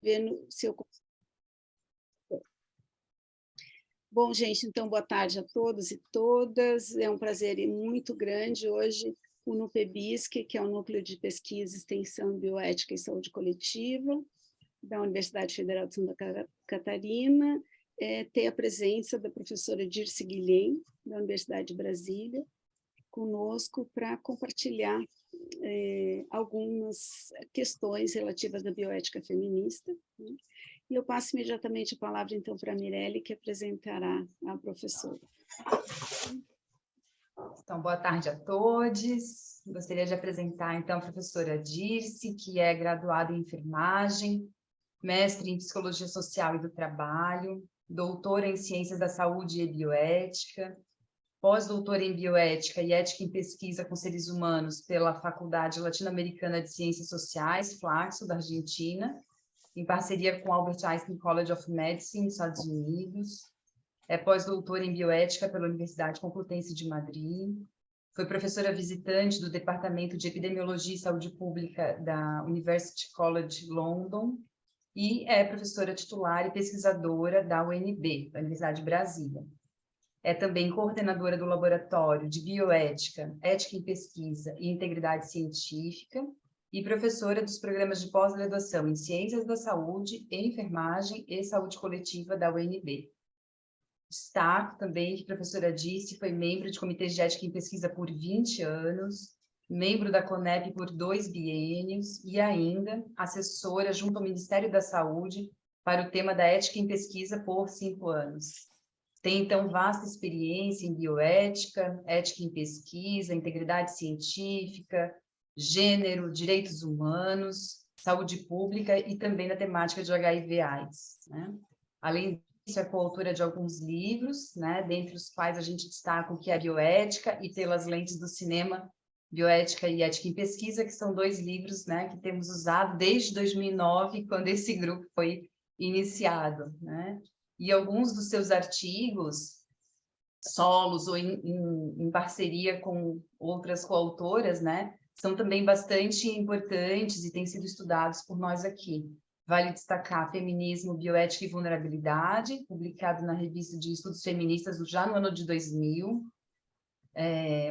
vendo se eu... Bom, gente, então, boa tarde a todos e todas. É um prazer muito grande hoje o NUPEBISC, que é o Núcleo de Pesquisa, Extensão, Bioética e Saúde Coletiva, da Universidade Federal de Santa Catarina, ter a presença da professora Dirce Guilhem, da Universidade de Brasília, conosco para compartilhar algumas questões relativas à bioética feminista, né? E eu passo imediatamente a palavra, então, para a Mirelle, que apresentará a professora. Então, boa tarde a todos. Gostaria de apresentar, então, a professora Dirce, que é graduada em enfermagem, mestre em psicologia social e do trabalho, doutora em ciências da saúde e bioética, pós-doutora em bioética e ética em pesquisa com seres humanos pela Faculdade Latino-Americana de Ciências Sociais, Flaxo, da Argentina, em parceria com o Albert Einstein College of Medicine, nos Estados Unidos. É pós-doutora em bioética pela Universidade Complutense de Madrid. Foi professora visitante do Departamento de Epidemiologia e Saúde Pública da University College London e é professora titular e pesquisadora da UNB, da Universidade de Brasília. É também coordenadora do Laboratório de Bioética, Ética em Pesquisa e Integridade Científica e professora dos programas de pós-graduação em Ciências da Saúde, Enfermagem e Saúde Coletiva da UNB. Destaco também que a professora Dirce foi membro de comitês de ética em pesquisa por 20 anos, membro da CONEP por 2 biênios e ainda assessora junto ao Ministério da Saúde para o tema da ética em pesquisa por 5 anos. Tem, então, vasta experiência em bioética, ética em pesquisa, integridade científica, gênero, direitos humanos, saúde pública e também na temática de HIV/AIDS, né? Além disso, é coautora de alguns livros, né, dentre os quais a gente destaca o que é bioética e pelas lentes do cinema, Bioética e Ética em Pesquisa, que são 2 livros, né, que temos usado desde 2009, quando esse grupo foi iniciado, né? E alguns dos seus artigos, solos ou em parceria com outras coautoras, né, são também bastante importantes e têm sido estudados por nós aqui. Vale destacar Feminismo, Bioética e Vulnerabilidade, publicado na Revista de Estudos Feministas já no ano de 2000.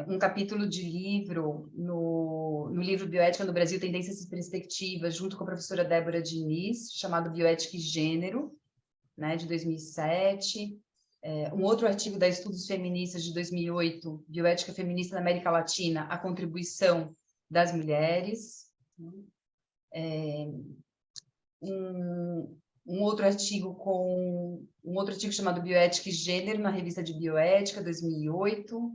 Um capítulo de livro no livro Bioética no Brasil, Tendências e Perspectivas, junto com a professora Débora Diniz, chamado Bioética e Gênero, né, de 2007. Um outro artigo da Estudos Feministas de 2008, Bioética Feminista na América Latina, a contribuição das mulheres. Um outro artigo chamado Bioética e Gênero, na Revista de Bioética, 2008.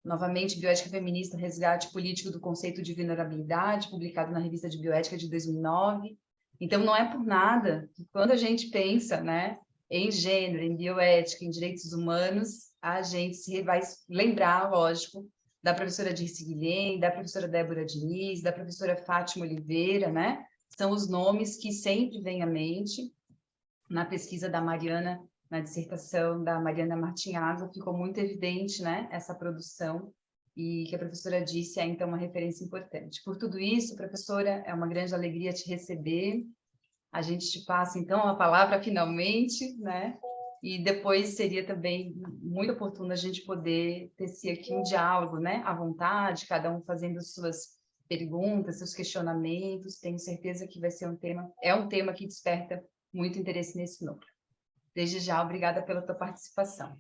Novamente, Bioética Feminista, Resgate Político do Conceito de Vulnerabilidade, publicado na Revista de Bioética de 2009. Então, não é por nada que quando a gente pensa, né, em gênero, em bioética, em direitos humanos, a gente vai lembrar, lógico, da professora Dirce Guilhem, da professora Débora Diniz, da professora Fátima Oliveira, né? São os nomes que sempre vêm à mente. Na pesquisa da Mariana, na dissertação da Mariana Martinhago, ficou muito evidente, né, essa produção, e que a professora disse é, então, uma referência importante. Por tudo isso, professora, é uma grande alegria te receber. A gente te passa, então, a palavra finalmente, né? E depois seria também muito oportuno a gente poder tecer aqui um diálogo, né, à vontade, cada um fazendo suas perguntas, seus questionamentos. Tenho certeza que vai ser um tema que desperta muito interesse nesse núcleo. Desde já, obrigada pela tua participação.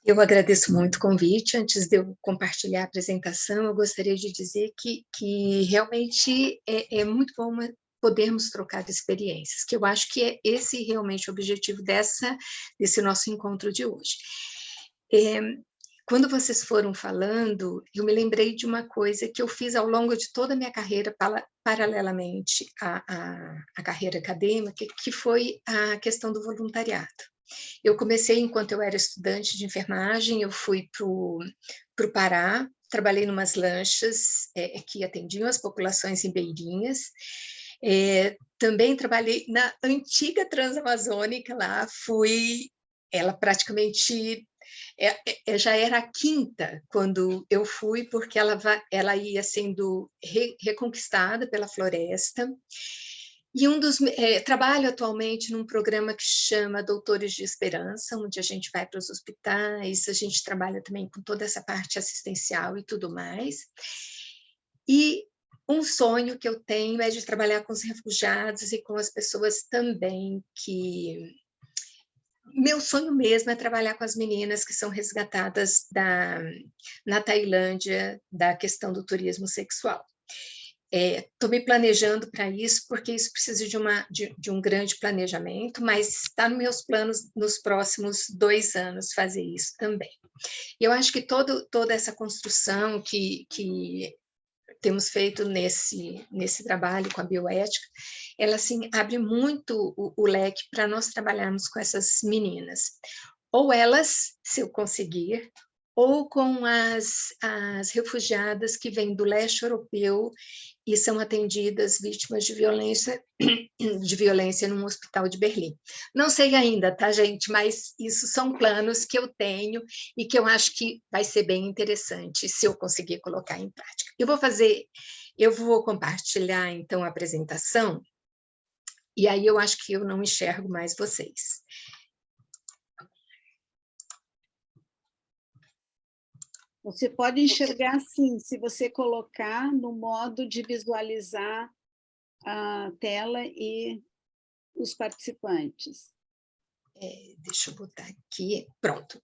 Eu agradeço muito o convite. Antes de eu compartilhar a apresentação, eu gostaria de dizer que realmente é muito bom podermos trocar experiências, que eu acho que é esse realmente o objetivo desse nosso encontro de hoje. Quando vocês foram falando, eu me lembrei de uma coisa que eu fiz ao longo de toda a minha carreira, paralelamente à carreira acadêmica, que foi a questão do voluntariado. Eu comecei enquanto eu era estudante de enfermagem, eu fui para o Pará, trabalhei em umas lanchas que atendiam as populações ribeirinhas. Também trabalhei na antiga Transamazônica, lá ela praticamente já era a quinta quando eu fui, porque ela ia sendo reconquistada pela floresta. E trabalho atualmente num programa que chama Doutores de Esperança, onde a gente vai para os hospitais, a gente trabalha também com toda essa parte assistencial e tudo mais. E um sonho que eu tenho é de trabalhar com os refugiados e com as pessoas também que... Meu sonho mesmo é trabalhar com as meninas que são resgatadas na Tailândia, da questão do turismo sexual. Estou me planejando para isso, porque isso precisa de um grande planejamento, mas está nos meus planos nos próximos 2 anos fazer isso também. Eu acho que toda essa construção que temos feito nesse trabalho com a bioética, ela assim, abre muito o leque para nós trabalharmos com essas meninas. Ou elas, se eu conseguir, ou com as refugiadas que vêm do leste europeu e são atendidas vítimas de violência num hospital de Berlim. Não sei ainda, tá, gente? Mas isso são planos que eu tenho e que eu acho que vai ser bem interessante se eu conseguir colocar em prática. Eu vou compartilhar, então, a apresentação, e aí eu acho que eu não enxergo mais vocês. Você pode enxergar sim, se você colocar no modo de visualizar a tela e os participantes. Deixa eu botar aqui, pronto.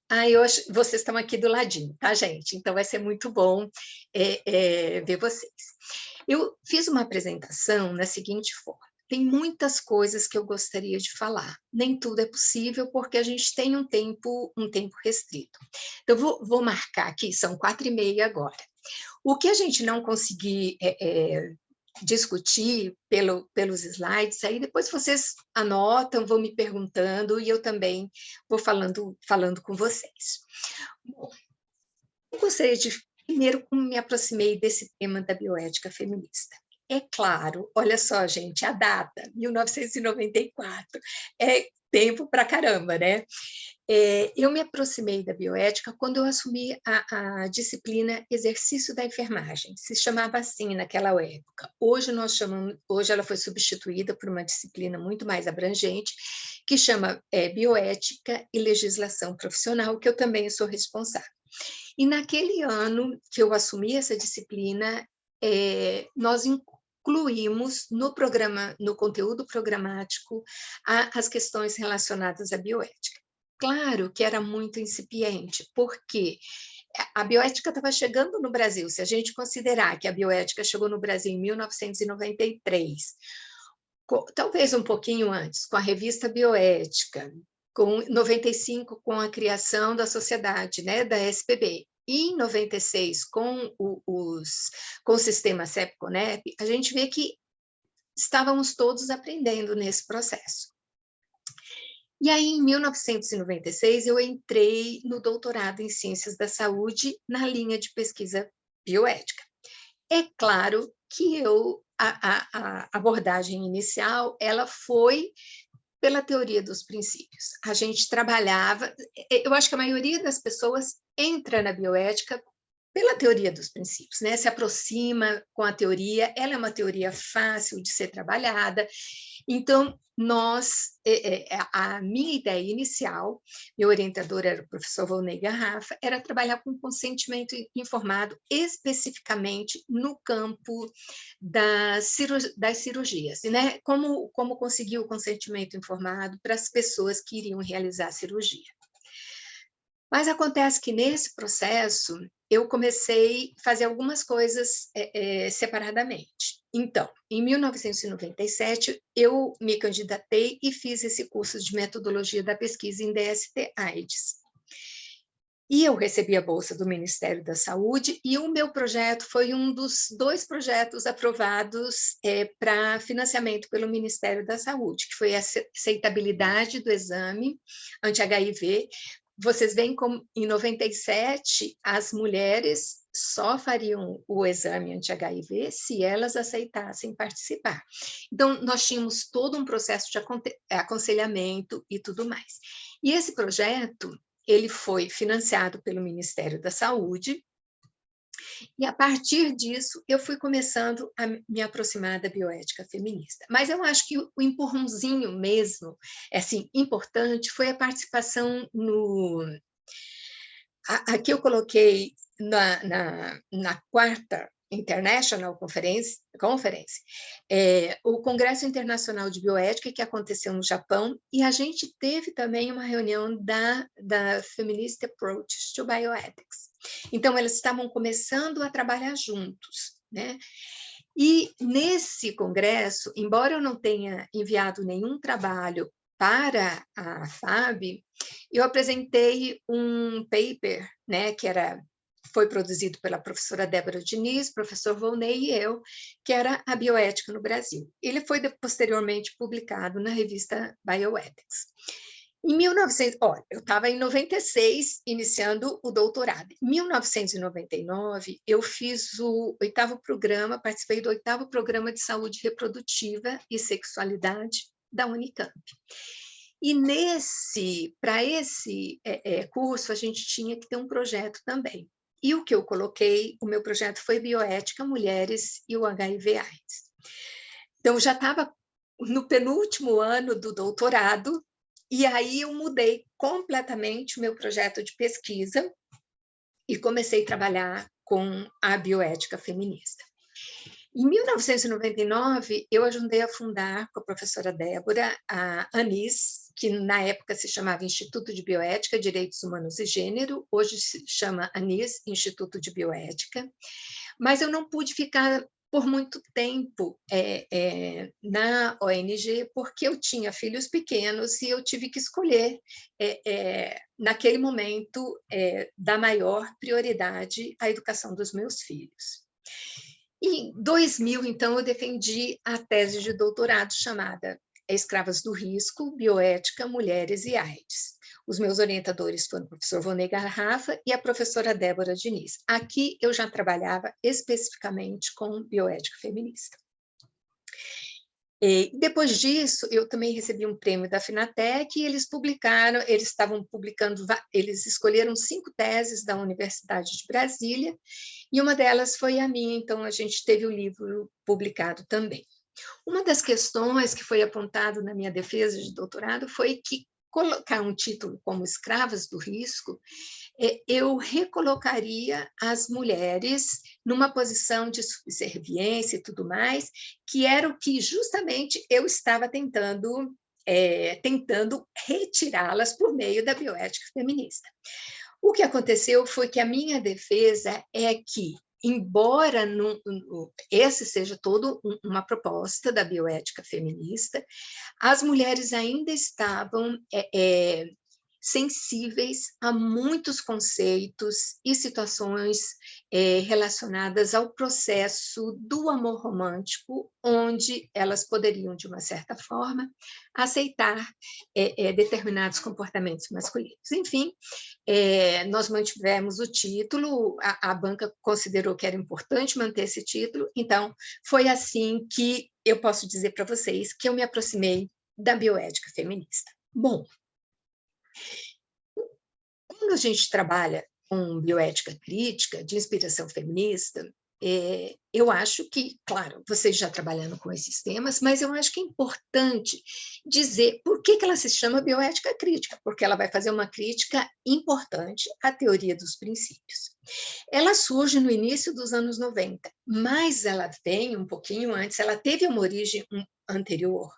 Vocês estão aqui do ladinho, tá, gente? Então vai ser muito bom ver vocês. Eu fiz uma apresentação na seguinte forma. Tem muitas coisas que eu gostaria de falar. Nem tudo é possível, porque a gente tem um tempo restrito. Então, vou marcar aqui, são 4h30 agora. O que a gente não conseguir discutir pelos slides, aí depois vocês anotam, vão me perguntando, e eu também vou falando com vocês. Bom, eu gostaria de, primeiro, como me aproximei desse tema da bioética feminista. É claro, olha só, gente, a data, 1994, é tempo pra caramba, né? Eu me aproximei da bioética quando eu assumi a disciplina Exercício da Enfermagem, se chamava assim naquela época. Hoje ela foi substituída por uma disciplina muito mais abrangente, que chama Bioética e Legislação Profissional, que eu também sou responsável. E naquele ano que eu assumi essa disciplina, nós incluímos no conteúdo programático as questões relacionadas à bioética. Claro que era muito incipiente, porque a bioética estava chegando no Brasil. Se a gente considerar que a bioética chegou no Brasil em 1993, talvez um pouquinho antes, com a revista Bioética, com 95 com a criação da sociedade, né, da SPB, e em 96 com o sistema CEP-CONEP, a gente vê que estávamos todos aprendendo nesse processo. E aí, em 1996, eu entrei no doutorado em Ciências da Saúde na linha de pesquisa bioética. É claro que a abordagem inicial ela foi pela teoria dos princípios. A gente trabalhava, eu acho que a maioria das pessoas entra na bioética pela teoria dos princípios, né? Se aproxima com a teoria, ela é uma teoria fácil de ser trabalhada. Então, a minha ideia inicial, meu orientador era o professor Volney Garrafa, era trabalhar com consentimento informado especificamente no campo das cirurgias, né? Como conseguir o consentimento informado para as pessoas que iriam realizar a cirurgia. Mas acontece que nesse processo eu comecei a fazer algumas coisas separadamente. Então, em 1997, eu me candidatei e fiz esse curso de metodologia da pesquisa em DST-AIDS. E eu recebi a bolsa do Ministério da Saúde, e o meu projeto foi um dos 2 projetos aprovados para financiamento pelo Ministério da Saúde, que foi a aceitabilidade do exame anti-HIV. Vocês veem como, em 97, as mulheres só fariam o exame anti-HIV se elas aceitassem participar. Então, nós tínhamos todo um processo de aconselhamento e tudo mais. E esse projeto, ele foi financiado pelo Ministério da Saúde, E, a partir disso, eu fui começando a me aproximar da bioética feminista. Mas eu acho que o empurrãozinho mesmo, assim, importante, foi a participação no... Aqui eu coloquei na quarta International Conference, o Congresso Internacional de Bioética, que aconteceu no Japão, e a gente teve também uma reunião da Feminist Approach to Bioethics. Então, elas estavam começando a trabalhar juntos, né? E nesse congresso, embora eu não tenha enviado nenhum trabalho para a FAB, eu apresentei um paper, né, foi produzido pela professora Débora Diniz, professor Volney e eu, que era a bioética no Brasil. Ele foi posteriormente publicado na revista Bioethics. Olha, eu estava em 96, iniciando o doutorado. Em 1999, eu fiz o 8º programa, participei do 8º programa de saúde reprodutiva e sexualidade da Unicamp. E para esse curso, a gente tinha que ter um projeto também. E o que eu coloquei, o meu projeto foi Bioética, Mulheres e o HIV/AIDS. Então, eu já estava no penúltimo ano do doutorado, e aí eu mudei completamente o meu projeto de pesquisa e comecei a trabalhar com a bioética feminista. Em 1999, eu ajudei a fundar com a professora Débora a ANIS, que na época se chamava Instituto de Bioética, Direitos Humanos e Gênero, hoje se chama ANIS, Instituto de Bioética, mas eu não pude ficar por muito tempo na ONG, porque eu tinha filhos pequenos e eu tive que escolher, naquele momento, dar maior prioridade à educação dos meus filhos. Em 2000, então, eu defendi a tese de doutorado chamada Escravas do Risco, Bioética, Mulheres e AIDS. Os meus orientadores foram o professor Vonei Garrafa e a professora Débora Diniz. Aqui eu já trabalhava especificamente com bioética feminista. E depois disso, eu também recebi um prêmio da Finatec e eles estavam publicando, eles escolheram 5 teses da Universidade de Brasília, e uma delas foi a minha, então a gente teve o livro publicado também. Uma das questões que foi apontado na minha defesa de doutorado foi que colocar um título como Escravas do Risco, eu recolocaria as mulheres numa posição de subserviência e tudo mais, que era o que justamente eu estava tentando retirá-las por meio da bioética feminista. O que aconteceu foi que a minha defesa é que, embora esse seja toda uma proposta da bioética feminista, as mulheres ainda estavam sensíveis a muitos conceitos e situações relacionadas ao processo do amor romântico, onde elas poderiam, de uma certa forma, aceitar determinados comportamentos masculinos. Enfim, nós mantivemos o título, a banca considerou que era importante manter esse título, então foi assim que eu posso dizer para vocês que eu me aproximei da bioética feminista. Bom, quando a gente trabalha com bioética crítica, de inspiração feminista, eu acho que, claro, vocês já trabalhando com esses temas, mas eu acho que é importante dizer por que ela se chama bioética crítica, porque ela vai fazer uma crítica importante à teoria dos princípios. Ela surge no início dos anos 90, mas ela vem um pouquinho antes, ela teve uma origem anterior,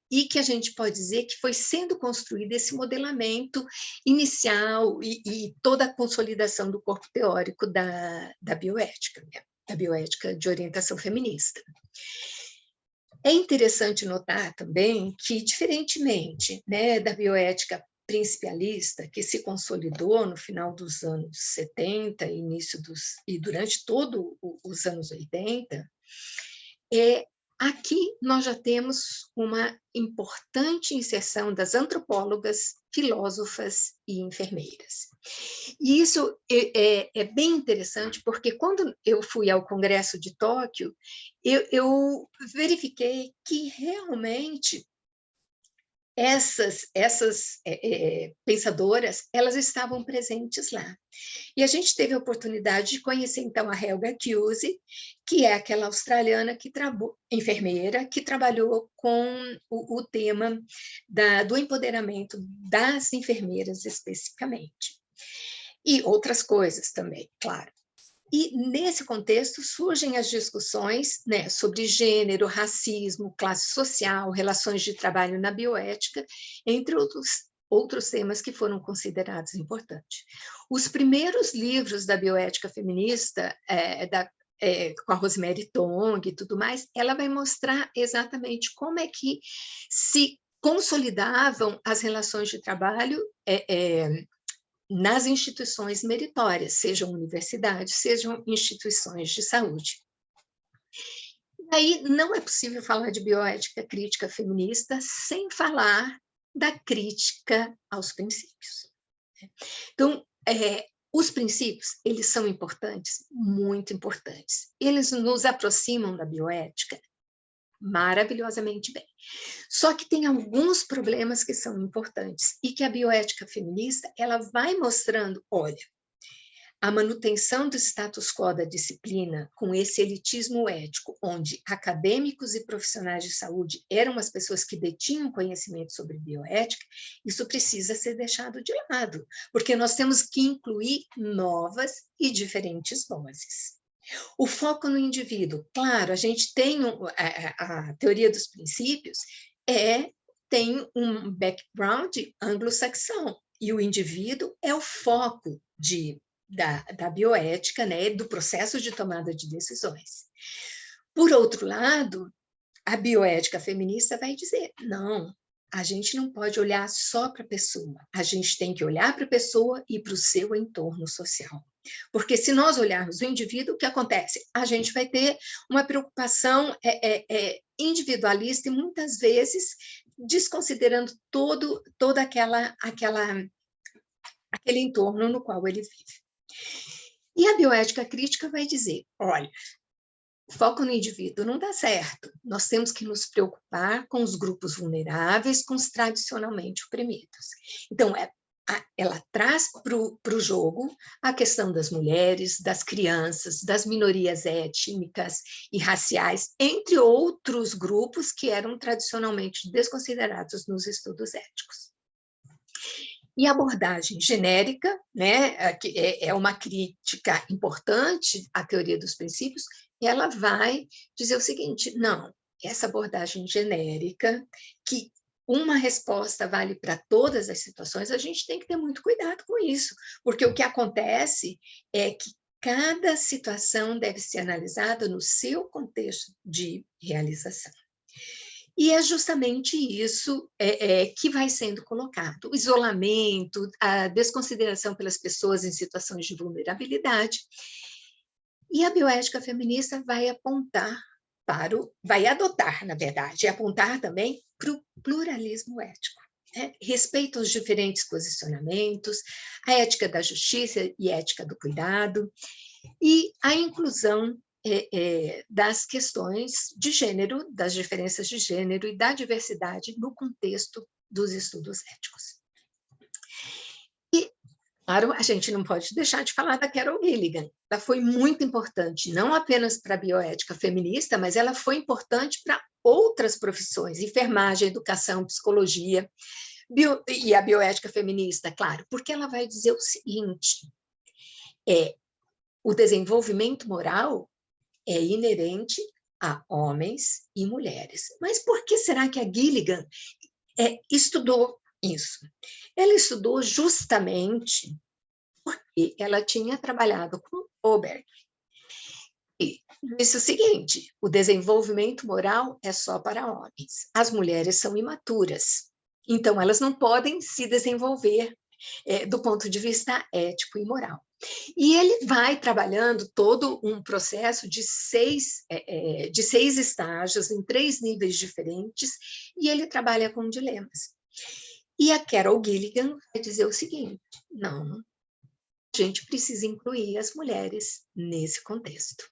e que a gente pode dizer que foi sendo construído esse modelamento inicial e toda a consolidação do corpo teórico da bioética, né? Da bioética de orientação feminista. É interessante notar também que, diferentemente, né, da bioética principialista, que se consolidou no final dos anos 70, e durante todos os anos 80, aqui nós já temos uma importante inserção das antropólogas, filósofas e enfermeiras. E isso é bem interessante, porque quando eu fui ao Congresso de Tóquio, eu verifiquei que realmente essas pensadoras, elas estavam presentes lá. E a gente teve a oportunidade de conhecer, então, a Helga Cuse, que é aquela australiana enfermeira, que trabalhou com o tema do empoderamento das enfermeiras, especificamente. E outras coisas também, claro. E, nesse contexto, surgem as discussões, né, sobre gênero, racismo, classe social, relações de trabalho na bioética, entre outros temas que foram considerados importantes. Os primeiros livros da bioética feminista, com a Rosemary Tong e tudo mais, ela vai mostrar exatamente como é que se consolidavam as relações de trabalho nas instituições meritórias, sejam universidades, sejam instituições de saúde. Aí não é possível falar de bioética crítica feminista sem falar da crítica aos princípios. Então, os princípios, eles são importantes, muito importantes. Eles nos aproximam da bioética maravilhosamente bem. Só que tem alguns problemas que são importantes e que a bioética feminista, ela vai mostrando, olha, a manutenção do status quo da disciplina com esse elitismo ético, onde acadêmicos e profissionais de saúde eram as pessoas que detinham conhecimento sobre bioética, isso precisa ser deixado de lado, porque nós temos que incluir novas e diferentes vozes. O foco no indivíduo, claro, a gente tem a teoria dos princípios, tem um background anglo-saxão, e o indivíduo é o foco da bioética, né, do processo de tomada de decisões. Por outro lado, a bioética feminista vai dizer, não, a gente não pode olhar só para a pessoa, a gente tem que olhar para a pessoa e para o seu entorno social. Porque se nós olharmos o indivíduo, o que acontece? A gente vai ter uma preocupação individualista e muitas vezes desconsiderando todo aquele entorno no qual ele vive. E a bioética crítica vai dizer, olha, o foco no indivíduo não dá certo, nós temos que nos preocupar com os grupos vulneráveis, com os tradicionalmente oprimidos. Então, ela traz para o jogo a questão das mulheres, das crianças, das minorias étnicas e raciais, entre outros grupos que eram tradicionalmente desconsiderados nos estudos éticos. E a abordagem genérica, né, que é uma crítica importante à teoria dos princípios, ela vai dizer o seguinte, não, essa abordagem genérica, que uma resposta vale para todas as situações, a gente tem que ter muito cuidado com isso, porque o que acontece é que cada situação deve ser analisada no seu contexto de realização. E é justamente isso que vai sendo colocado. O isolamento, a desconsideração pelas pessoas em situações de vulnerabilidade. E a bioética feminista vai adotar, na verdade, e apontar também para o pluralismo ético. Respeito aos diferentes posicionamentos, a ética da justiça e a ética do cuidado, e a inclusão das questões de gênero, das diferenças de gênero e da diversidade no contexto dos estudos éticos. E, claro, a gente não pode deixar de falar da Carol Gilligan. Ela foi muito importante, não apenas para a bioética feminista, mas ela foi importante para outras profissões, enfermagem, educação, psicologia, e a bioética feminista, claro, porque ela vai dizer o seguinte, o desenvolvimento moral é inerente a homens e mulheres. Mas por que será que a Gilligan estudou isso? Ela estudou justamente porque ela tinha trabalhado com Oberg. E disse o seguinte, o desenvolvimento moral é só para homens. As mulheres são imaturas, então elas não podem se desenvolver do ponto de vista ético e moral. E ele vai trabalhando todo um processo de seis estágios, em 3 níveis diferentes, e ele trabalha com dilemas. E a Carol Gilligan vai dizer o seguinte, não, a gente precisa incluir as mulheres nesse contexto.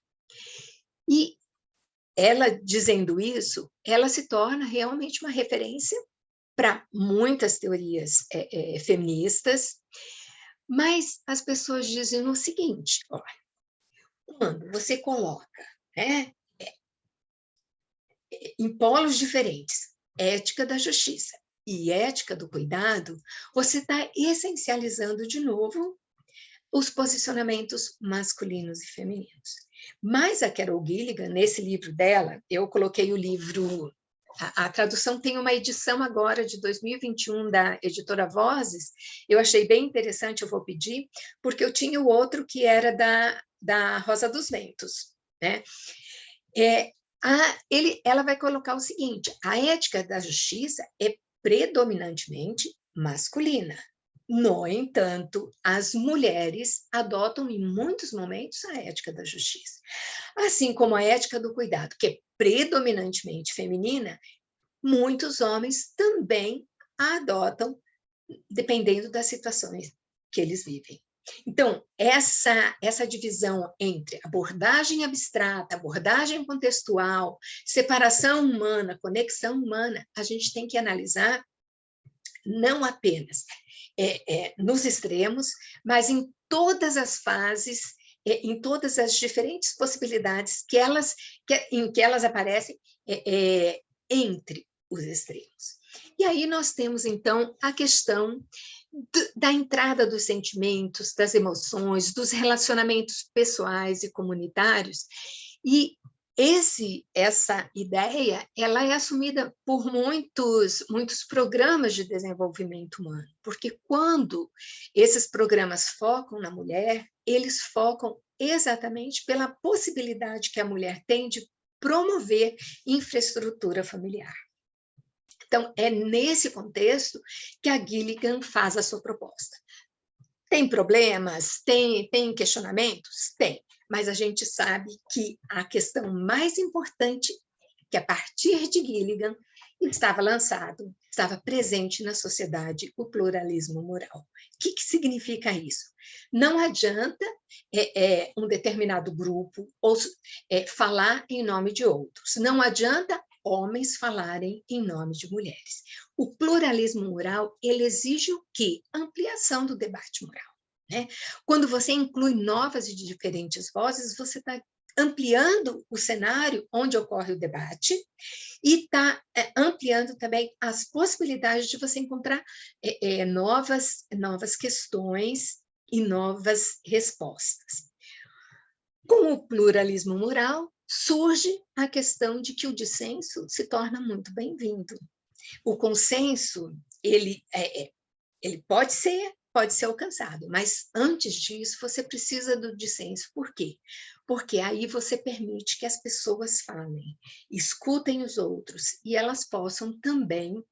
E ela, dizendo isso, ela se torna realmente uma referência para muitas teorias feministas, mas as pessoas dizem o seguinte, olha, quando você coloca, né, em polos diferentes, ética da justiça e ética do cuidado, você está essencializando de novo os posicionamentos masculinos e femininos. Mas a Carol Gilligan, nesse livro dela, eu coloquei o livro, a tradução tem uma edição agora de 2021 da editora Vozes, eu achei bem interessante, eu vou pedir, porque eu tinha o outro que era da Rosa dos Ventos, né? Ela vai colocar o seguinte, a ética da justiça é predominantemente masculina. No entanto, as mulheres adotam em muitos momentos a ética da justiça. Assim como a ética do cuidado, que é predominantemente feminina, muitos homens também a adotam, dependendo das situações que eles vivem. Então, essa divisão entre abordagem abstrata, abordagem contextual, separação humana, conexão humana, a gente tem que analisar não apenas nos extremos, mas em todas as fases, em todas as diferentes possibilidades em que elas aparecem entre os extremos. E aí nós temos, então, a questão da entrada dos sentimentos, das emoções, dos relacionamentos pessoais e comunitários, e essa ideia ela é assumida por muitos programas de desenvolvimento humano, porque quando esses programas focam na mulher, eles focam exatamente pela possibilidade que a mulher tem de promover infraestrutura familiar. Então, é nesse contexto que a Gilligan faz a sua proposta. Tem problemas? Tem questionamentos? Tem. Mas a gente sabe que a questão mais importante, que a partir de Gilligan estava presente na sociedade, o pluralismo moral. O que significa isso? Não adianta um determinado grupo falar em nome de outros. Não adianta homens falarem em nome de mulheres. O pluralismo moral, ele exige o quê? Ampliação do debate moral. Né? Quando você inclui novas e diferentes vozes, você está ampliando o cenário onde ocorre o debate e está ampliando também as possibilidades de você encontrar novas questões e novas respostas. Com o pluralismo moral, surge a questão de que o dissenso se torna muito bem-vindo. O consenso, ele pode ser alcançado, mas antes disso você precisa do dissenso. Por quê? Porque aí você permite que as pessoas falem, escutem os outros e elas possam também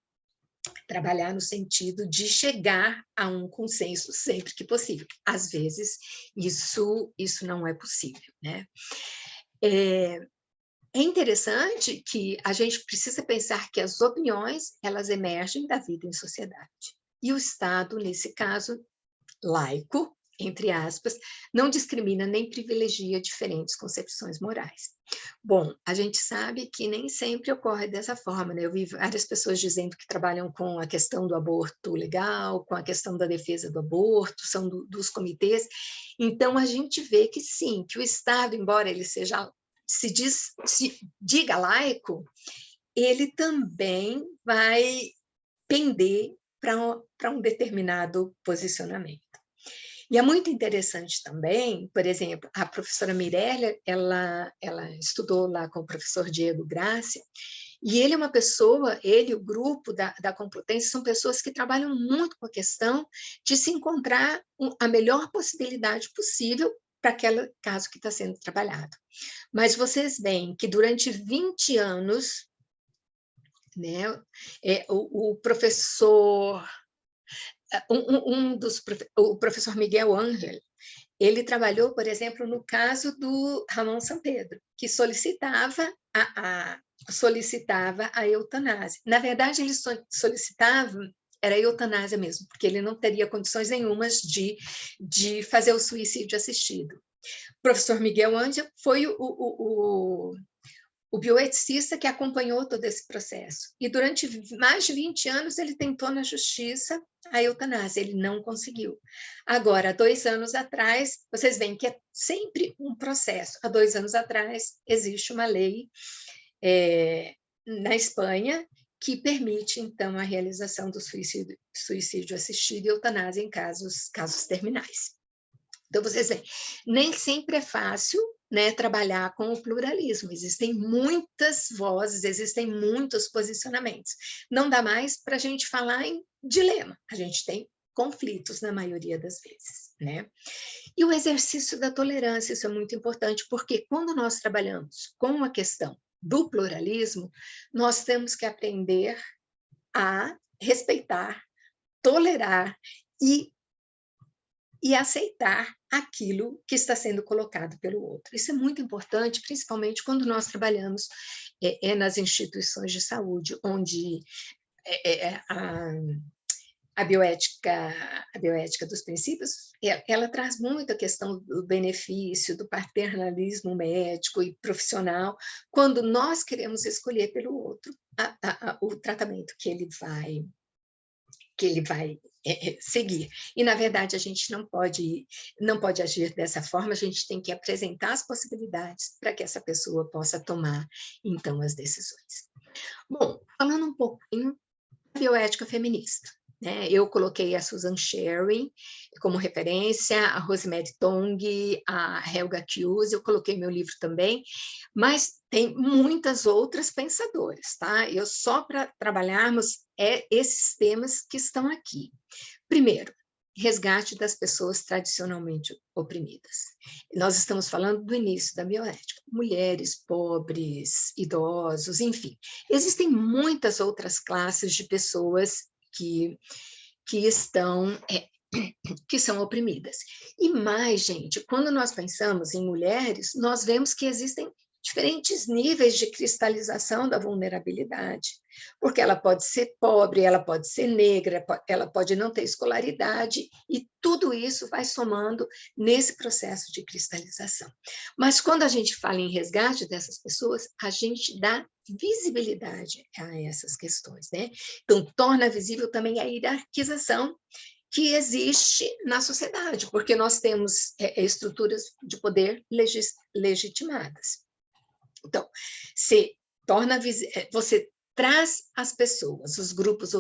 trabalhar no sentido de chegar a um consenso sempre que possível. Às vezes, isso não é possível, né? É interessante que a gente precisa pensar que as opiniões, elas emergem da vida em sociedade. E o Estado, nesse caso, laico, entre aspas, não discrimina nem privilegia diferentes concepções morais. Bom, a gente sabe que nem sempre ocorre dessa forma, né? Eu vi várias pessoas dizendo que trabalham com a questão do aborto legal, com a questão da defesa do aborto, são dos comitês. Então, a gente vê que sim, que o Estado, embora ele se diga laico, ele também vai pender para um determinado posicionamento. E é muito interessante também, por exemplo, a professora Mirella, ela estudou lá com o professor Diego Grácia, e ele é uma pessoa, ele, o grupo da Complutense, são pessoas que trabalham muito com a questão de se encontrar a melhor possibilidade possível para aquele caso que está sendo trabalhado. Mas vocês veem que durante 20 anos, né, o professor... o professor Miguel Ángel, ele trabalhou, por exemplo, no caso do Ramon Sampedro, que solicitava a eutanásia. Na verdade, ele solicitava, era a eutanásia mesmo, porque ele não teria condições nenhumas de fazer o suicídio assistido. O professor Miguel Ángel foi o o bioeticista que acompanhou todo esse processo. E durante mais de 20 anos ele tentou na justiça a eutanásia, ele não conseguiu. Agora, 2 anos atrás, vocês veem que é sempre um processo. Há 2 anos atrás, existe uma lei na Espanha que permite, então, a realização do suicídio assistido e eutanásia em casos terminais. Então, vocês veem, nem sempre é fácil, né, trabalhar com o pluralismo. Existem muitas vozes, existem muitos posicionamentos. Não dá mais para a gente falar em dilema. A gente tem conflitos na maioria das vezes, né? E o exercício da tolerância, isso é muito importante, porque quando nós trabalhamos com a questão do pluralismo, nós temos que aprender a respeitar, tolerar e aceitar aquilo que está sendo colocado pelo outro. Isso é muito importante, principalmente quando nós trabalhamos nas instituições de saúde, onde a bioética dos princípios, ela traz muito a questão do benefício, do paternalismo médico e profissional, quando nós queremos escolher pelo outro o tratamento que ele vai seguir. E, na verdade, a gente não pode agir dessa forma, a gente tem que apresentar as possibilidades para que essa pessoa possa tomar, então, as decisões. Bom, falando um pouquinho da bioética feminista, né? Eu coloquei a Susan Sherry como referência, a Rosemary Tong, a Helga Kius, eu coloquei meu livro também, mas tem muitas outras pensadoras, tá? Eu só para trabalharmos esses temas que estão aqui. Primeiro, resgate das pessoas tradicionalmente oprimidas. Nós estamos falando do início da bioética. Mulheres, pobres, idosos, enfim. Existem muitas outras classes de pessoas que são oprimidas. E mais, gente, quando nós pensamos em mulheres, nós vemos que existem diferentes níveis de cristalização da vulnerabilidade, porque ela pode ser pobre, ela pode ser negra, ela pode não ter escolaridade, e tudo isso vai somando nesse processo de cristalização. Mas quando a gente fala em resgate dessas pessoas, a gente dá visibilidade a essas questões, né? Então, torna visível também a hierarquização que existe na sociedade, porque nós temos estruturas de poder legitimadas. Então, você traz as pessoas, os grupos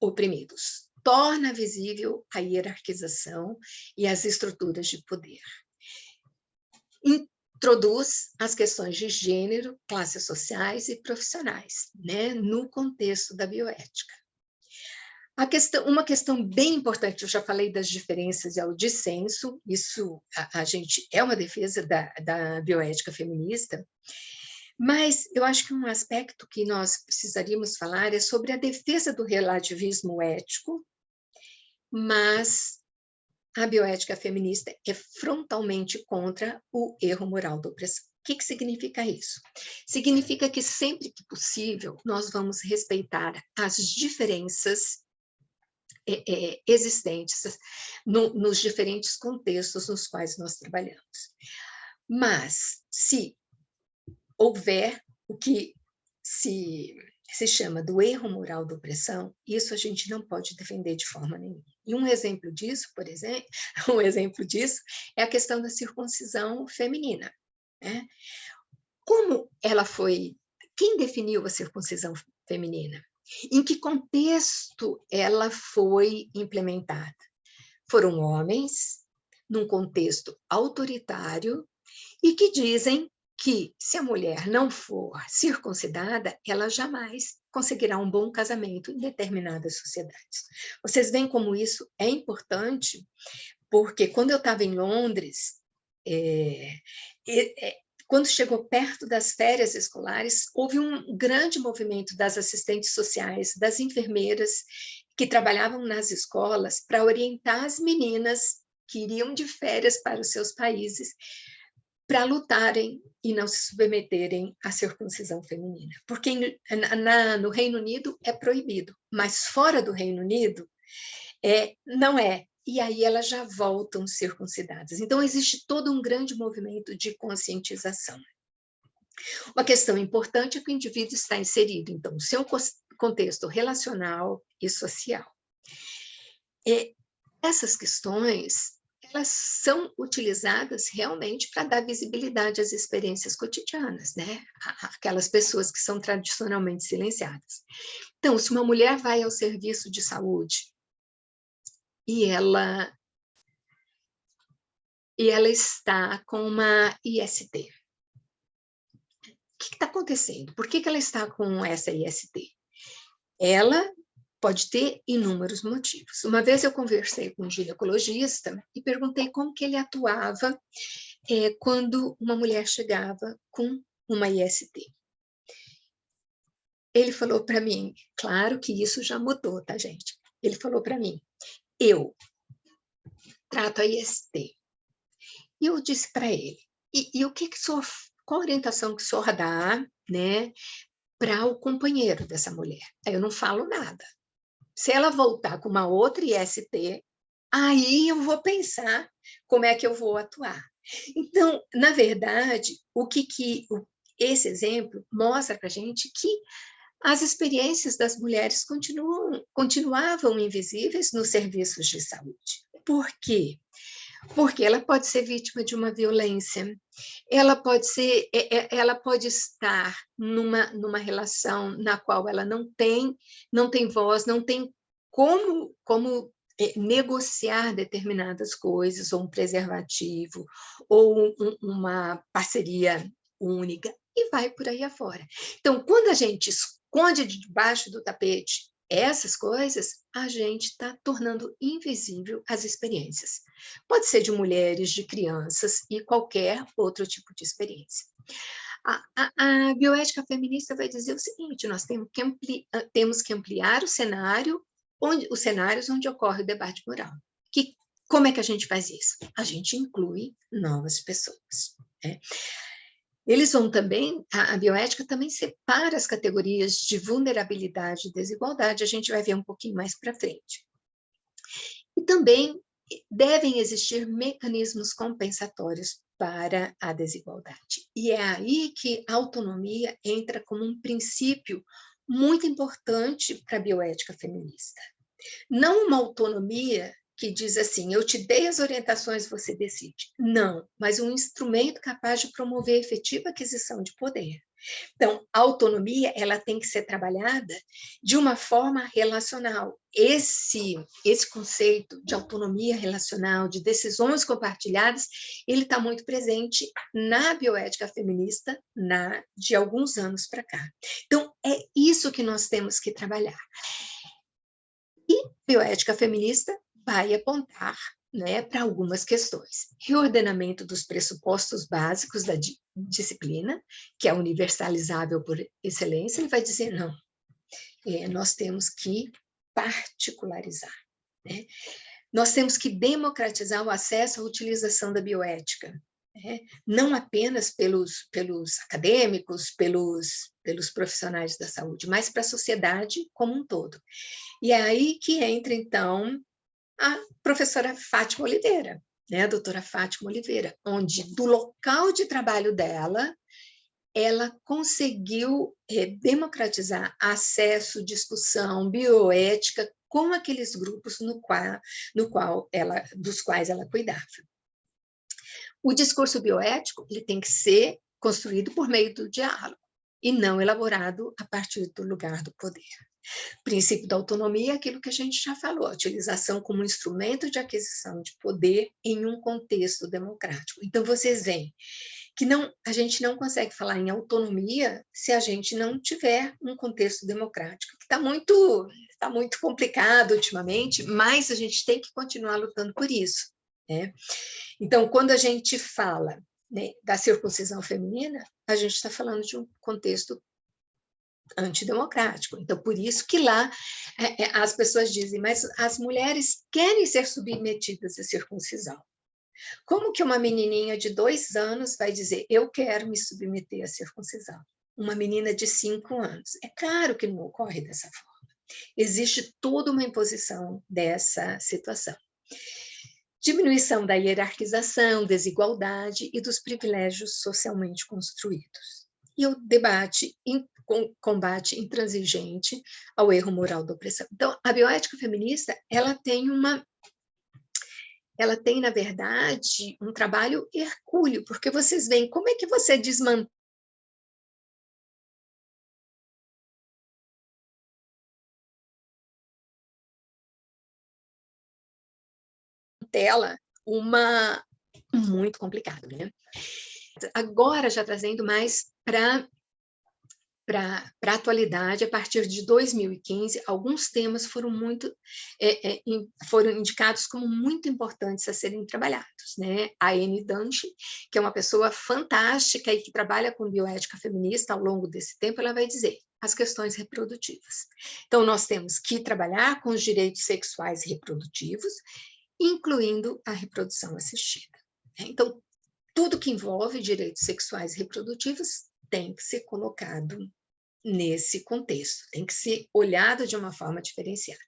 oprimidos, torna visível a hierarquização e as estruturas de poder. Introduz as questões de gênero, classes sociais e profissionais, né, no contexto da bioética. Uma questão bem importante, eu já falei das diferenças e ao dissenso, isso a gente é uma defesa da bioética feminista, mas eu acho que um aspecto que nós precisaríamos falar é sobre a defesa do relativismo ético, mas a bioética feminista é frontalmente contra o erro moral da opressão. O que significa isso? Significa que sempre que possível nós vamos respeitar as diferenças existentes nos diferentes contextos nos quais nós trabalhamos. Mas, se houver o que se chama do erro moral da opressão, isso a gente não pode defender de forma nenhuma. E um exemplo disso, por exemplo, é a questão da circuncisão feminina, né? Como ela foi... Quem definiu a circuncisão feminina? Em que contexto ela foi implementada? Foram homens, num contexto autoritário, e que dizem que, se a mulher não for circuncidada, ela jamais conseguirá um bom casamento em determinadas sociedades. Vocês veem como isso é importante, porque quando eu estava em Londres, quando chegou perto das férias escolares, houve um grande movimento das assistentes sociais, das enfermeiras que trabalhavam nas escolas para orientar as meninas que iriam de férias para os seus países para lutarem e não se submeterem à circuncisão feminina. Porque no Reino Unido é proibido, mas fora do Reino Unido não é. E aí elas já voltam circuncidadas. Então, existe todo um grande movimento de conscientização. Uma questão importante é que o indivíduo está inserido, então, no seu contexto relacional e social. Essas questões, elas são utilizadas realmente para dar visibilidade às experiências cotidianas, né? Aquelas pessoas que são tradicionalmente silenciadas. Então, se uma mulher vai ao serviço de saúde e ela está com uma IST, o que está acontecendo? Por que ela está com essa IST? Ela pode ter inúmeros motivos. Uma vez eu conversei com um ginecologista e perguntei como que ele atuava quando uma mulher chegava com uma IST. Ele falou para mim, claro que isso já mudou, tá, gente? Ele falou para mim, eu trato a IST. E eu disse para ele, e o que qual a orientação que o senhor dá, né, para o companheiro dessa mulher? Aí eu não falo nada. Se ela voltar com uma outra IST, aí eu vou pensar como é que eu vou atuar. Então, na verdade, esse exemplo mostra para a gente que as experiências das mulheres continuavam invisíveis nos serviços de saúde. Por quê? Porque ela pode ser vítima de uma violência, ela pode estar numa relação na qual ela não tem voz, não tem como negociar determinadas coisas, ou um preservativo, ou uma parceria única, e vai por aí afora. Então, quando a gente esconde debaixo do tapete essas coisas, a gente está tornando invisível as experiências. Pode ser de mulheres, de crianças e qualquer outro tipo de experiência. A bioética feminista vai dizer o seguinte, nós temos que ampliar os cenários onde ocorre o debate moral. Como é que a gente faz isso? A gente inclui novas pessoas, né? Eles vão também, a bioética também separa as categorias de vulnerabilidade e desigualdade, a gente vai ver um pouquinho mais para frente. E também devem existir mecanismos compensatórios para a desigualdade. E é aí que a autonomia entra como um princípio muito importante para a bioética feminista. Não uma autonomia que diz assim, eu te dei as orientações, você decide. Não, mas um instrumento capaz de promover a efetiva aquisição de poder. Então, a autonomia, ela tem que ser trabalhada de uma forma relacional. Esse conceito de autonomia relacional, de decisões compartilhadas, ele está muito presente na bioética feminista de alguns anos para cá. Então, é isso que nós temos que trabalhar. E bioética feminista vai apontar, né, para algumas questões. Reordenamento dos pressupostos básicos da disciplina, que é universalizável por excelência, ele vai dizer, não, nós temos que particularizar, né? Nós temos que democratizar o acesso à utilização da bioética, né? Não apenas pelos acadêmicos, pelos profissionais da saúde, mas para a sociedade como um todo. E é aí que entra, então, a professora Fátima Oliveira, né, a doutora Fátima Oliveira, onde do local de trabalho dela, ela conseguiu democratizar acesso, discussão, bioética com aqueles grupos dos quais ela cuidava. O discurso bioético ele tem que ser construído por meio do diálogo e não elaborado a partir do lugar do poder. O princípio da autonomia é aquilo que a gente já falou, a utilização como instrumento de aquisição de poder em um contexto democrático. Então, vocês veem que a gente não consegue falar em autonomia se a gente não tiver um contexto democrático, que está muito complicado ultimamente, mas a gente tem que continuar lutando por isso, né? Então, quando a gente fala, né, da circuncisão feminina, a gente está falando de um contexto antidemocrático. Então, por isso que lá as pessoas dizem, mas as mulheres querem ser submetidas à circuncisão. Como que uma menininha de 2 anos vai dizer, eu quero me submeter à circuncisão? Uma menina de 5 anos. É claro que não ocorre dessa forma. Existe toda uma imposição dessa situação. Diminuição da hierarquização, desigualdade e dos privilégios socialmente construídos. e o combate intransigente ao erro moral da opressão. Então, a bioética feminista, ela tem, na verdade, um trabalho hercúleo, porque vocês veem como é que você desmantela uma muito complicado, né? Agora, já trazendo mais para a atualidade, a partir de 2015, alguns temas foram foram indicados como muito importantes a serem trabalhados, né? A Anne Dungy, que é uma pessoa fantástica e que trabalha com bioética feminista ao longo desse tempo, ela vai dizer as questões reprodutivas. Então, nós temos que trabalhar com os direitos sexuais e reprodutivos, incluindo a reprodução assistida. Então, tudo que envolve direitos sexuais e reprodutivos tem que ser colocado nesse contexto, tem que ser olhado de uma forma diferenciada.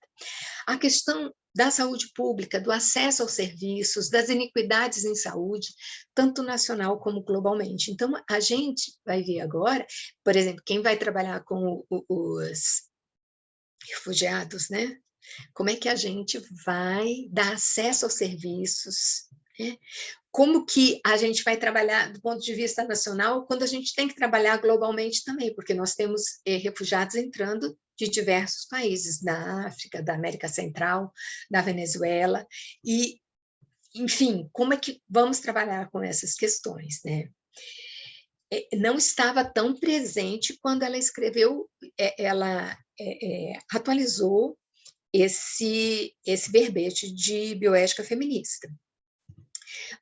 A questão da saúde pública, do acesso aos serviços, das iniquidades em saúde, tanto nacional como globalmente. Então, a gente vai ver agora, por exemplo, quem vai trabalhar com os refugiados, né? Como é que a gente vai dar acesso aos serviços, né? Como que a gente vai trabalhar do ponto de vista nacional, quando a gente tem que trabalhar globalmente também, porque nós temos refugiados entrando de diversos países, da África, da América Central, da Venezuela, e, enfim, como é que vamos trabalhar com essas questões, né? Não estava tão presente quando ela escreveu, ela atualizou esse verbete de bioética feminista.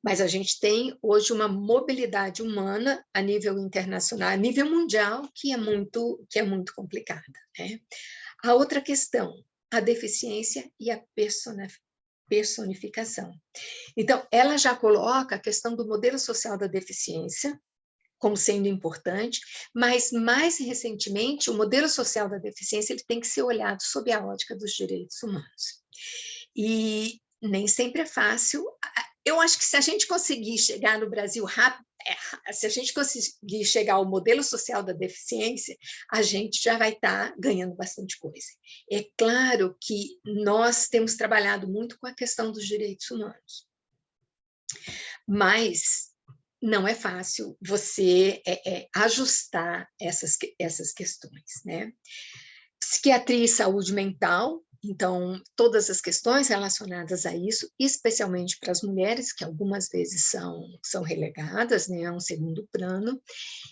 Mas a gente tem hoje uma mobilidade humana a nível internacional, a nível mundial, que é muito complicada, né? A outra questão, a deficiência e a personificação. Então, ela já coloca a questão do modelo social da deficiência como sendo importante, mas, mais recentemente, o modelo social da deficiência ele tem que ser olhado sob a ótica dos direitos humanos. E nem sempre é fácil. Eu acho que se a gente conseguir chegar no Brasil rápido, se a gente conseguir chegar ao modelo social da deficiência, a gente já vai estar ganhando bastante coisa. É claro que nós temos trabalhado muito com a questão dos direitos humanos, mas não é fácil você ajustar essas questões, né? Psiquiatria e saúde mental, então, todas as questões relacionadas a isso, especialmente para as mulheres, que algumas vezes são relegadas, né, a um segundo plano.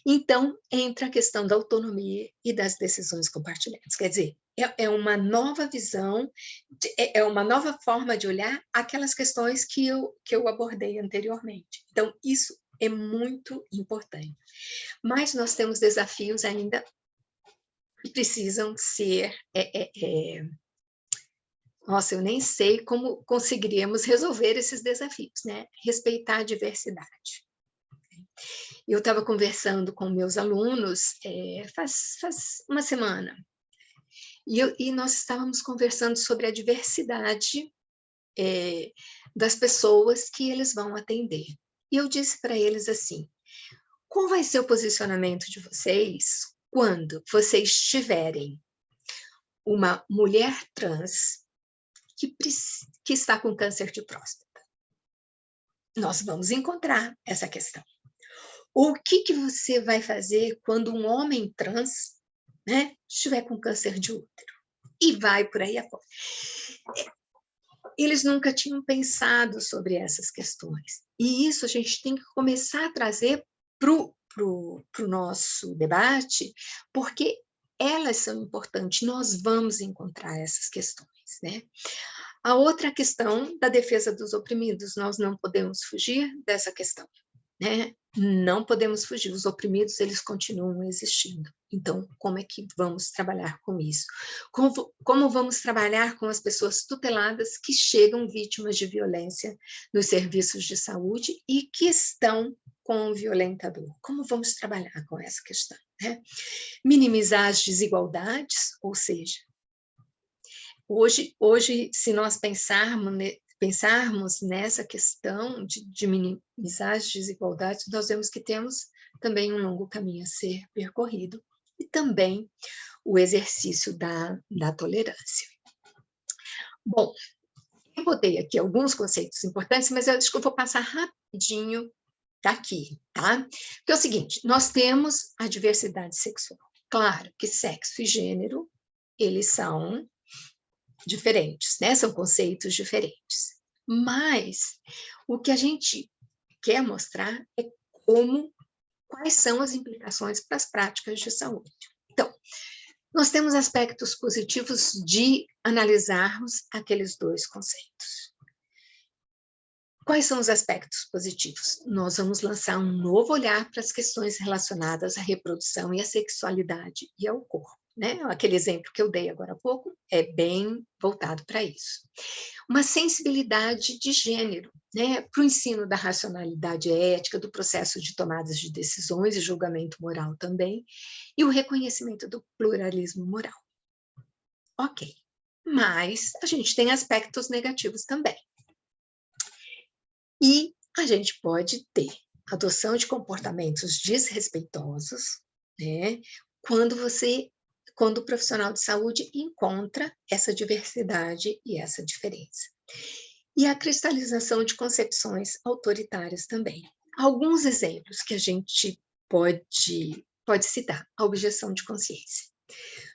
Então, entra a questão da autonomia e das decisões compartilhadas. Quer dizer, é uma nova visão, é uma nova forma de olhar aquelas questões que eu abordei anteriormente. Então, isso é muito importante. Mas nós temos desafios ainda que precisam ser... Nossa, eu nem sei como conseguiríamos resolver esses desafios, né? Respeitar a diversidade. Eu estava conversando com meus alunos faz uma semana, e nós estávamos conversando sobre a diversidade das pessoas que eles vão atender. E eu disse para eles assim, qual vai ser o posicionamento de vocês quando vocês tiverem uma mulher trans que está com câncer de próstata? Nós vamos encontrar essa questão. O que você vai fazer quando um homem trans, né, estiver com câncer de útero? E vai por aí afora. Eles nunca tinham pensado sobre essas questões. E isso a gente tem que começar a trazer para o nosso debate, porque elas são importantes, nós vamos encontrar essas questões, né? A outra questão da defesa dos oprimidos, nós não podemos fugir dessa questão, né? Não podemos fugir, os oprimidos, eles continuam existindo. Então, como é que vamos trabalhar com isso? Como vamos trabalhar com as pessoas tuteladas que chegam vítimas de violência nos serviços de saúde e que estão com o violentador? Como vamos trabalhar com essa questão, né? Minimizar as desigualdades, ou seja, hoje se nós pensarmos nessa questão de minimizar as desigualdades, nós vemos que temos também um longo caminho a ser percorrido, e também o exercício da tolerância. Bom, eu botei aqui alguns conceitos importantes, mas eu acho que eu vou passar rapidinho daqui, tá? Porque é o seguinte, nós temos a diversidade sexual. Claro que sexo e gênero, eles são diferentes, né? São conceitos diferentes. Mas o que a gente quer mostrar é quais são as implicações para as práticas de saúde. Então, nós temos aspectos positivos de analisarmos aqueles dois conceitos. Quais são os aspectos positivos? Nós vamos lançar um novo olhar para as questões relacionadas à reprodução e à sexualidade e ao corpo, né? Aquele exemplo que eu dei agora há pouco é bem voltado para isso. Uma sensibilidade de gênero, né? Para o ensino da racionalidade ética, do processo de tomadas de decisões e julgamento moral também, e o reconhecimento do pluralismo moral. Ok, mas a gente tem aspectos negativos também. E a gente pode ter adoção de comportamentos desrespeitosos, né? Quando o profissional de saúde encontra essa diversidade e essa diferença. E a cristalização de concepções autoritárias também. Alguns exemplos que a gente pode citar: a objeção de consciência.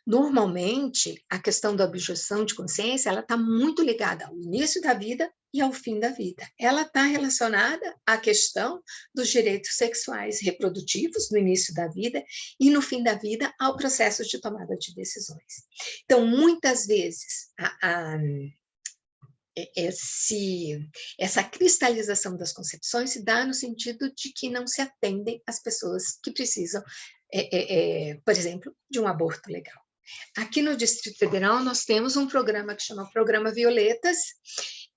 Normalmente, a questão da objeção de consciência, ela está muito ligada ao início da vida e ao fim da vida. Ela está relacionada à questão dos direitos sexuais reprodutivos no início da vida e no fim da vida ao processo de tomada de decisões. Então, muitas vezes, essa cristalização das concepções se dá no sentido de que não se atendem às pessoas que precisam, por exemplo, de um aborto legal. Aqui no Distrito Federal, nós temos um programa que chama Programa Violetas,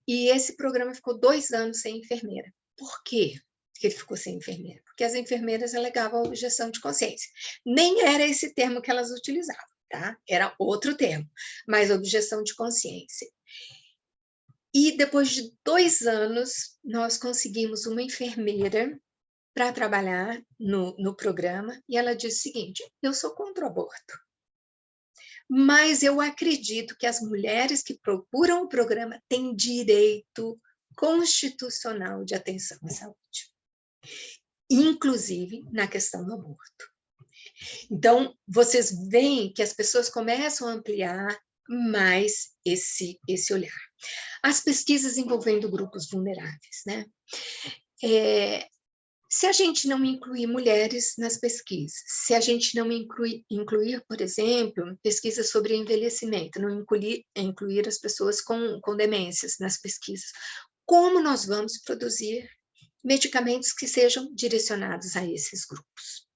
e esse programa ficou 2 anos sem enfermeira. Por quê que ele ficou sem enfermeira? Porque as enfermeiras alegavam a objeção de consciência. Nem era esse termo que elas utilizavam, tá? Era outro termo, mas objeção de consciência. E depois de 2 anos, nós conseguimos uma enfermeira para trabalhar no programa, e ela disse o seguinte: eu sou contra o aborto, mas eu acredito que as mulheres que procuram o programa têm direito constitucional de atenção à saúde, inclusive na questão do aborto. Então, vocês veem que as pessoas começam a ampliar mais esse olhar. As pesquisas envolvendo grupos vulneráveis, né? Se a gente não incluir mulheres nas pesquisas, se a gente não incluir, por exemplo, pesquisas sobre envelhecimento, não incluir as pessoas com demências nas pesquisas, como nós vamos produzir medicamentos que sejam direcionados a esses grupos?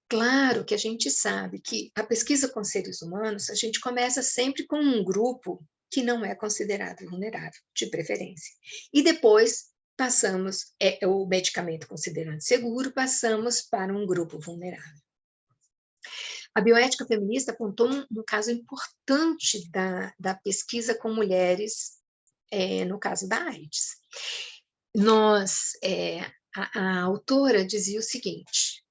Claro que a gente sabe que a pesquisa com seres humanos, a gente começa sempre com um grupo que não é considerado vulnerável, de preferência. E depois passamos, o medicamento considerado seguro, passamos para um grupo vulnerável. A bioética feminista apontou um caso importante da pesquisa com mulheres, no caso da AIDS. A autora dizia o seguinte: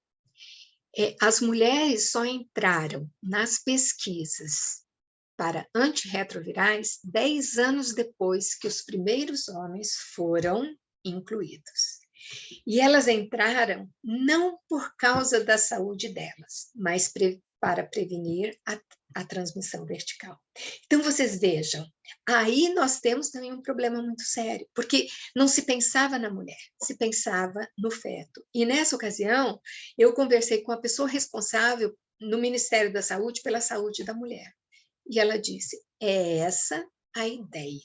as mulheres só entraram nas pesquisas para antirretrovirais 10 anos depois que os primeiros homens foram incluídos. E elas entraram não por causa da saúde delas, mas para prevenir a transmissão vertical. Então, vocês vejam, aí nós temos também um problema muito sério, porque não se pensava na mulher, se pensava no feto. E nessa ocasião, eu conversei com a pessoa responsável no Ministério da Saúde pela saúde da mulher. E ela disse: é essa a ideia,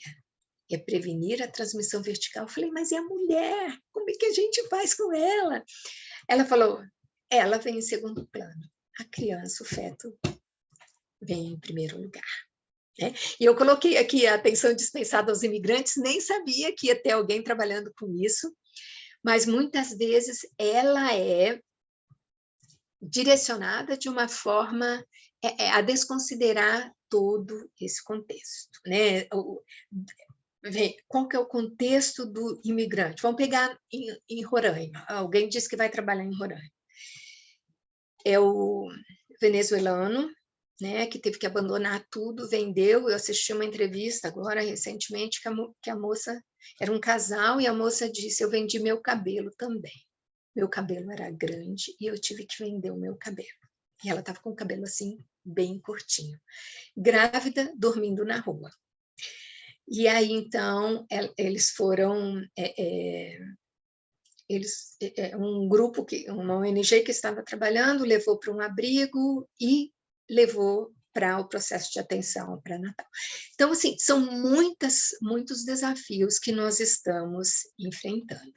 é prevenir a transmissão vertical. Eu falei: mas e a mulher? Como é que a gente faz com ela? Ela falou: ela vem em segundo plano. A criança, o feto, vem em primeiro lugar. Né? E eu coloquei aqui a atenção dispensada aos imigrantes, nem sabia que ia ter alguém trabalhando com isso, mas muitas vezes ela é direcionada de uma forma a desconsiderar todo esse contexto, né? ver qual que é o contexto do imigrante. Vamos pegar em Roraima. Alguém disse que vai trabalhar em Roraima. É o venezuelano, né, que teve que abandonar tudo, vendeu. Eu assisti uma entrevista agora, recentemente, que a moça era um casal e a moça disse: eu vendi meu cabelo também. Meu cabelo era grande e eu tive que vender o meu cabelo. E ela estava com o cabelo assim, bem curtinho. Grávida, dormindo na rua. E aí, então, eles foram... um grupo, uma ONG que estava trabalhando, levou para um abrigo e levou para o processo de atenção para Natal. Então, assim, são muitos desafios que nós estamos enfrentando.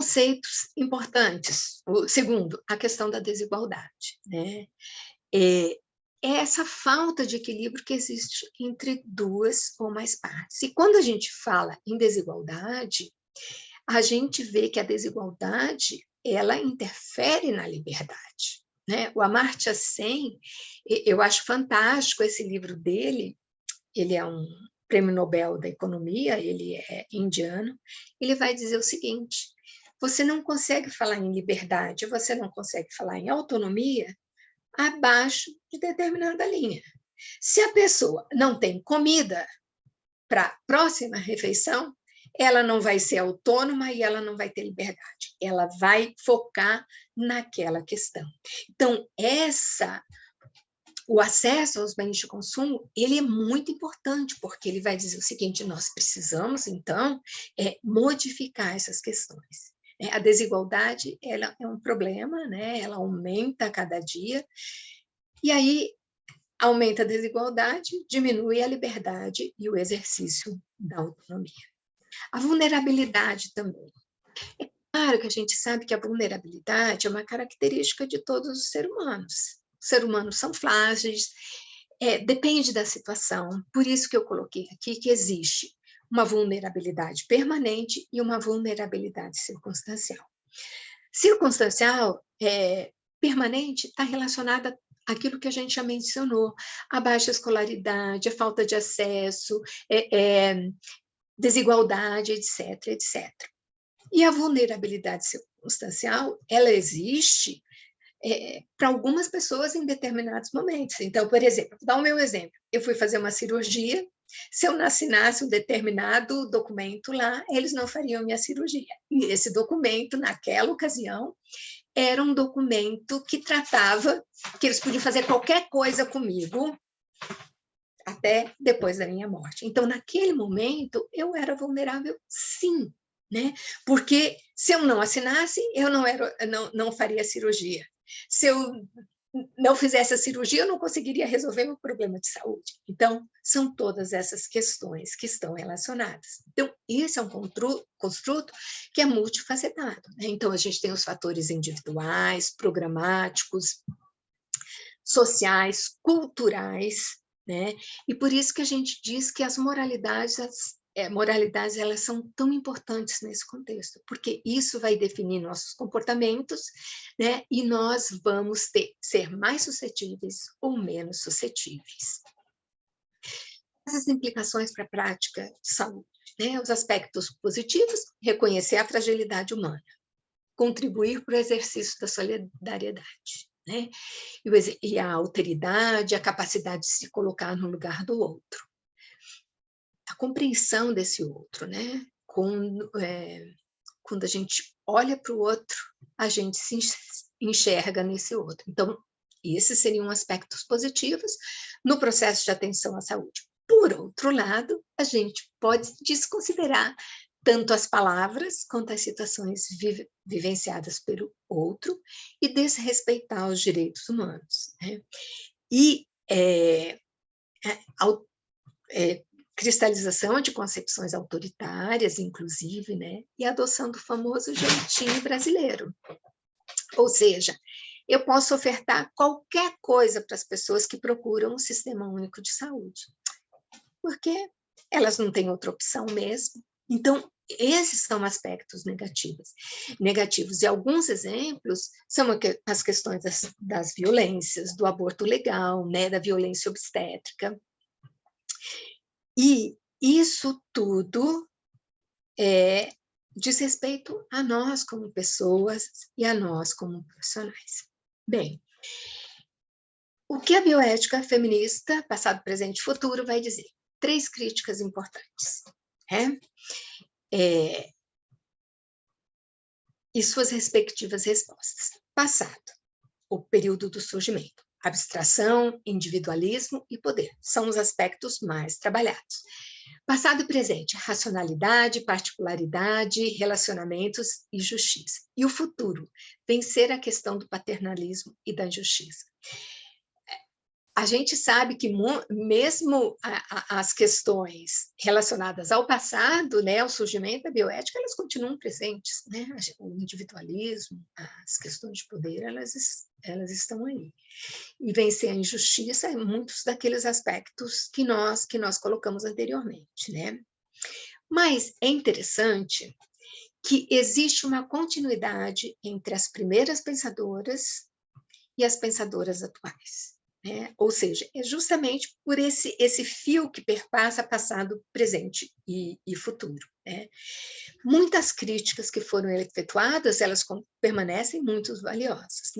Conceitos importantes. O segundo, a questão da desigualdade, né? É essa falta de equilíbrio que existe entre duas ou mais partes. E quando a gente fala em desigualdade, a gente vê que a desigualdade, ela interfere na liberdade, né? O Amartya Sen, eu acho fantástico esse livro dele, ele é um prêmio Nobel da Economia, ele é indiano, ele vai dizer o seguinte: você não consegue falar em liberdade, você não consegue falar em autonomia abaixo de determinada linha. Se a pessoa não tem comida para a próxima refeição, ela não vai ser autônoma e ela não vai ter liberdade. Ela vai focar naquela questão. Então, o acesso aos bens de consumo, ele é muito importante, porque ele vai dizer o seguinte: nós precisamos, então, modificar essas questões. A desigualdade, ela é um problema, né? Ela aumenta a cada dia, e aí aumenta a desigualdade, diminui a liberdade e o exercício da autonomia. A vulnerabilidade também. É claro que a gente sabe que a vulnerabilidade é uma característica de todos os seres humanos. Os seres humanos são frágeis, depende da situação. Por isso que eu coloquei aqui que existe uma vulnerabilidade permanente e uma vulnerabilidade circunstancial. Circunstancial, permanente, está relacionada àquilo que a gente já mencionou: a baixa escolaridade, a falta de acesso, desigualdade, etc, etc. E a vulnerabilidade circunstancial, ela existe para algumas pessoas em determinados momentos. Então, por exemplo, vou dar o meu exemplo. Eu fui fazer uma cirurgia, se eu não assinasse um determinado documento lá, eles não fariam minha cirurgia. E esse documento, naquela ocasião, era um documento que tratava que eles podiam fazer qualquer coisa comigo até depois da minha morte. Então, naquele momento, eu era vulnerável, sim, né? Porque se eu não assinasse, eu não faria cirurgia. Se eu não fizesse a cirurgia, eu não conseguiria resolver meu problema de saúde. Então, são todas essas questões que estão relacionadas. Então, esse é um construto que é multifacetado, né? Então, a gente tem os fatores individuais, programáticos, sociais, culturais, né? E por isso que a gente diz que as moralidades, elas são tão importantes nesse contexto, porque isso vai definir nossos comportamentos, né? E nós vamos ser mais suscetíveis ou menos suscetíveis. Essas implicações para a prática de saúde, né? Os aspectos positivos: reconhecer a fragilidade humana, contribuir para o exercício da solidariedade, né? E a alteridade, a capacidade de se colocar no lugar do outro. A compreensão desse outro, né? Quando a gente olha para o outro, a gente se enxerga nesse outro. Então, esses seriam aspectos positivos no processo de atenção à saúde. Por outro lado, a gente pode desconsiderar tanto as palavras quanto as situações vivenciadas pelo outro e desrespeitar os direitos humanos, né? E cristalização de concepções autoritárias, inclusive, né? E a adoção do famoso jeitinho brasileiro. Ou seja, eu posso ofertar qualquer coisa para as pessoas que procuram um sistema único de saúde, porque elas não têm outra opção mesmo. Então, esses são aspectos negativos. E alguns exemplos são as questões das violências, do aborto legal, né? Da violência obstétrica. E isso tudo diz respeito a nós como pessoas e a nós como profissionais. Bem, o que a bioética feminista, passado, presente e futuro, vai dizer? 3 críticas importantes. E suas respectivas respostas. Passado, o período do surgimento. Abstração, individualismo e poder são os aspectos mais trabalhados. Passado e presente, racionalidade, particularidade, relacionamentos e justiça. E o futuro, vencer a questão do paternalismo e da injustiça. A gente sabe que mesmo as questões relacionadas ao passado, né, ao surgimento da bioética, elas continuam presentes, né? O individualismo, as questões de poder, elas estão aí. E vencer a injustiça em muitos daqueles aspectos que nós colocamos anteriormente, né? Mas é interessante que existe uma continuidade entre as primeiras pensadoras e as pensadoras atuais. Ou seja, é justamente por esse fio que perpassa passado, presente e futuro. Muitas críticas que foram efetuadas, elas permanecem muito valiosas.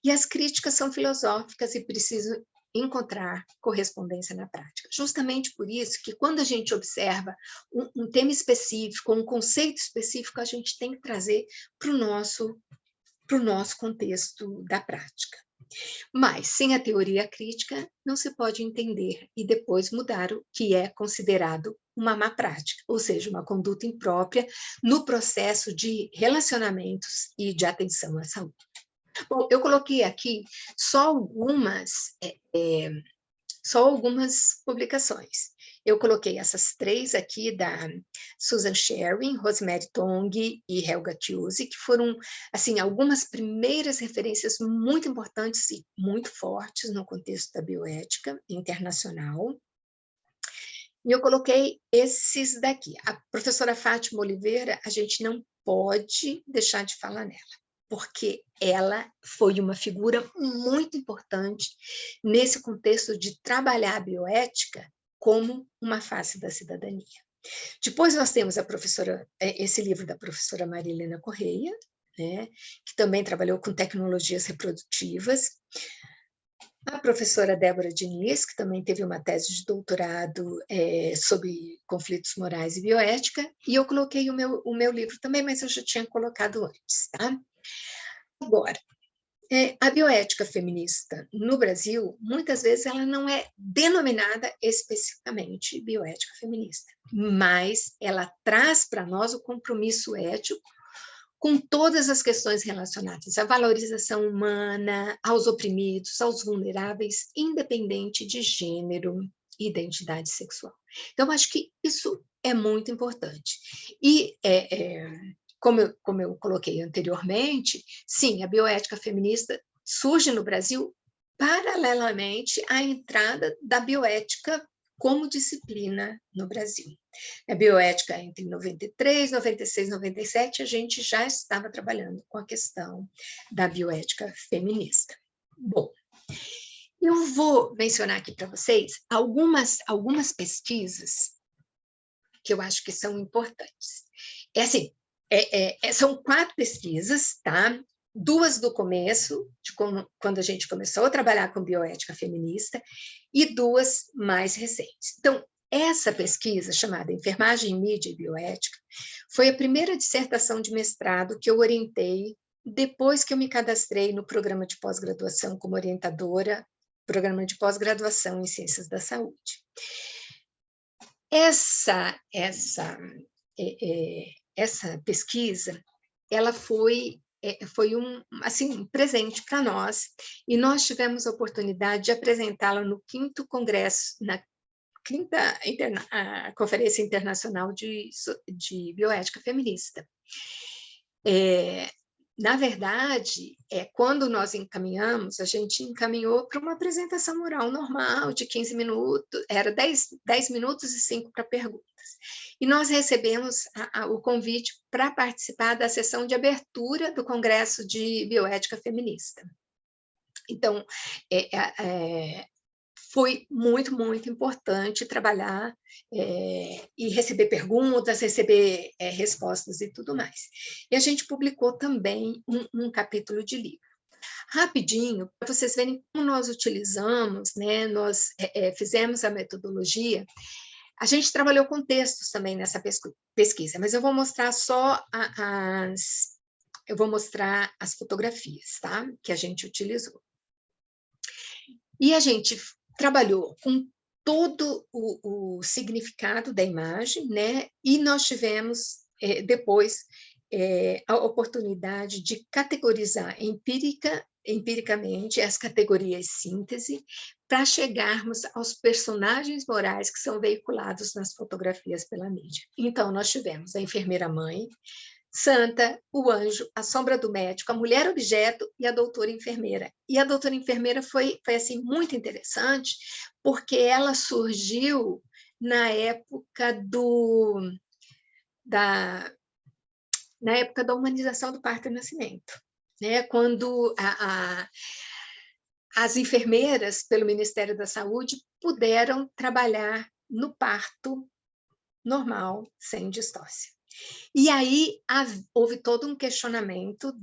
E as críticas são filosóficas e precisam encontrar correspondência na prática. Justamente por isso que quando a gente observa um tema específico, um conceito específico, a gente tem que trazer para o nosso contexto da prática. Mas, sem a teoria crítica, não se pode entender e depois mudar o que é considerado uma má prática, ou seja, uma conduta imprópria no processo de relacionamentos e de atenção à saúde. Bom, eu coloquei aqui só algumas publicações. Eu coloquei essas 3 aqui, da Susan Sharing, Rosemary Tong e Helga Tiusi, que foram, assim, algumas primeiras referências muito importantes e muito fortes no contexto da bioética internacional. E eu coloquei esses daqui. A professora Fátima Oliveira, a gente não pode deixar de falar nela, porque ela foi uma figura muito importante nesse contexto de trabalhar a bioética como uma face da cidadania. Depois nós temos esse livro da professora Marilena Correia, que também trabalhou com tecnologias reprodutivas. A professora Débora Diniz, que também teve uma tese de doutorado sobre conflitos morais e bioética, e eu coloquei o meu livro também, mas eu já tinha colocado antes. Tá? Agora, a bioética feminista no Brasil, muitas vezes ela não é denominada especificamente bioética feminista, mas ela traz para nós o compromisso ético com todas as questões relacionadas à valorização humana, aos oprimidos, aos vulneráveis, independente de gênero e identidade sexual. Então, acho que isso é muito importante. E como eu coloquei anteriormente, sim, a bioética feminista surge no Brasil paralelamente à entrada da bioética como disciplina no Brasil. A bioética, entre 93, 96, 97, a gente já estava trabalhando com a questão da bioética feminista. Bom, eu vou mencionar aqui para vocês algumas pesquisas que eu acho que são importantes. São 4 pesquisas, tá? 2 do começo, quando a gente começou a trabalhar com bioética feminista, e 2 mais recentes. Então, essa pesquisa, chamada Enfermagem, Mídia e Bioética, foi a primeira dissertação de mestrado que eu orientei depois que eu me cadastrei no programa de pós-graduação como orientadora, programa de pós-graduação em Ciências da Saúde. Essa pesquisa, ela foi um presente para nós, e nós tivemos a oportunidade de apresentá-la no 5º congresso, na 5ª Conferência Internacional de Bioética Feminista. Na verdade, quando nós encaminhamos, a gente encaminhou para uma apresentação oral normal, de 15 minutos, era 10 minutos e 5 para perguntas. E nós recebemos o convite para participar da sessão de abertura do Congresso de Bioética Feminista. Então, foi muito, muito importante trabalhar e receber perguntas, receber respostas e tudo mais. E a gente publicou também um capítulo de livro. Rapidinho, para vocês verem como nós utilizamos, né, nós fizemos a metodologia. A gente trabalhou com textos também nessa pesquisa, mas eu vou mostrar só eu vou mostrar as fotografias, tá? Que a gente utilizou. E a gente trabalhou com todo o significado da imagem, né? E nós tivemos, depois, a oportunidade de categorizar empiricamente as categorias síntese para chegarmos aos personagens morais que são veiculados nas fotografias pela mídia. Então, nós tivemos a enfermeira-mãe, Santa, o anjo, a sombra do médico, a mulher objeto e a doutora enfermeira. E a doutora enfermeira foi assim, muito interessante, porque ela surgiu na época na época da humanização do parto e nascimento, né? Quando as enfermeiras, pelo Ministério da Saúde, puderam trabalhar no parto normal, sem distócia. E aí houve todo um questionamento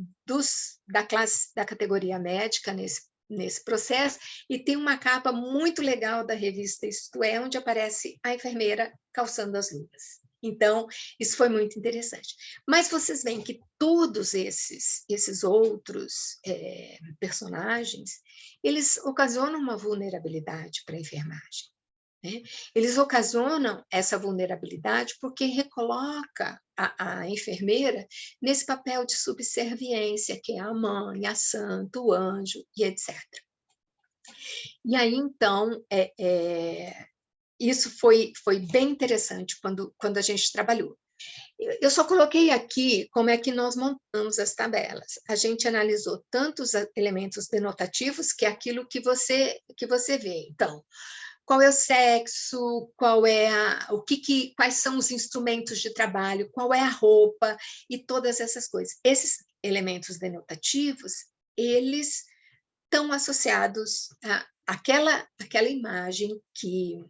da categoria médica nesse processo, e tem uma capa muito legal da revista Isto É, onde aparece a enfermeira calçando as luvas. Então, isso foi muito interessante. Mas vocês veem que todos esses outros personagens, eles ocasionam uma vulnerabilidade para a enfermagem. Né? Eles ocasionam essa vulnerabilidade porque recoloca a enfermeira nesse papel de subserviência, que é a mãe, a santa, o anjo, e etc. E aí, então, isso foi bem interessante quando a gente trabalhou. Eu só coloquei aqui como é que nós montamos as tabelas. A gente analisou tantos elementos denotativos, que é aquilo que você vê. Então, qual é o sexo, quais são os instrumentos de trabalho, qual é a roupa e todas essas coisas. Esses elementos denotativos, eles estão associados àquela imagem que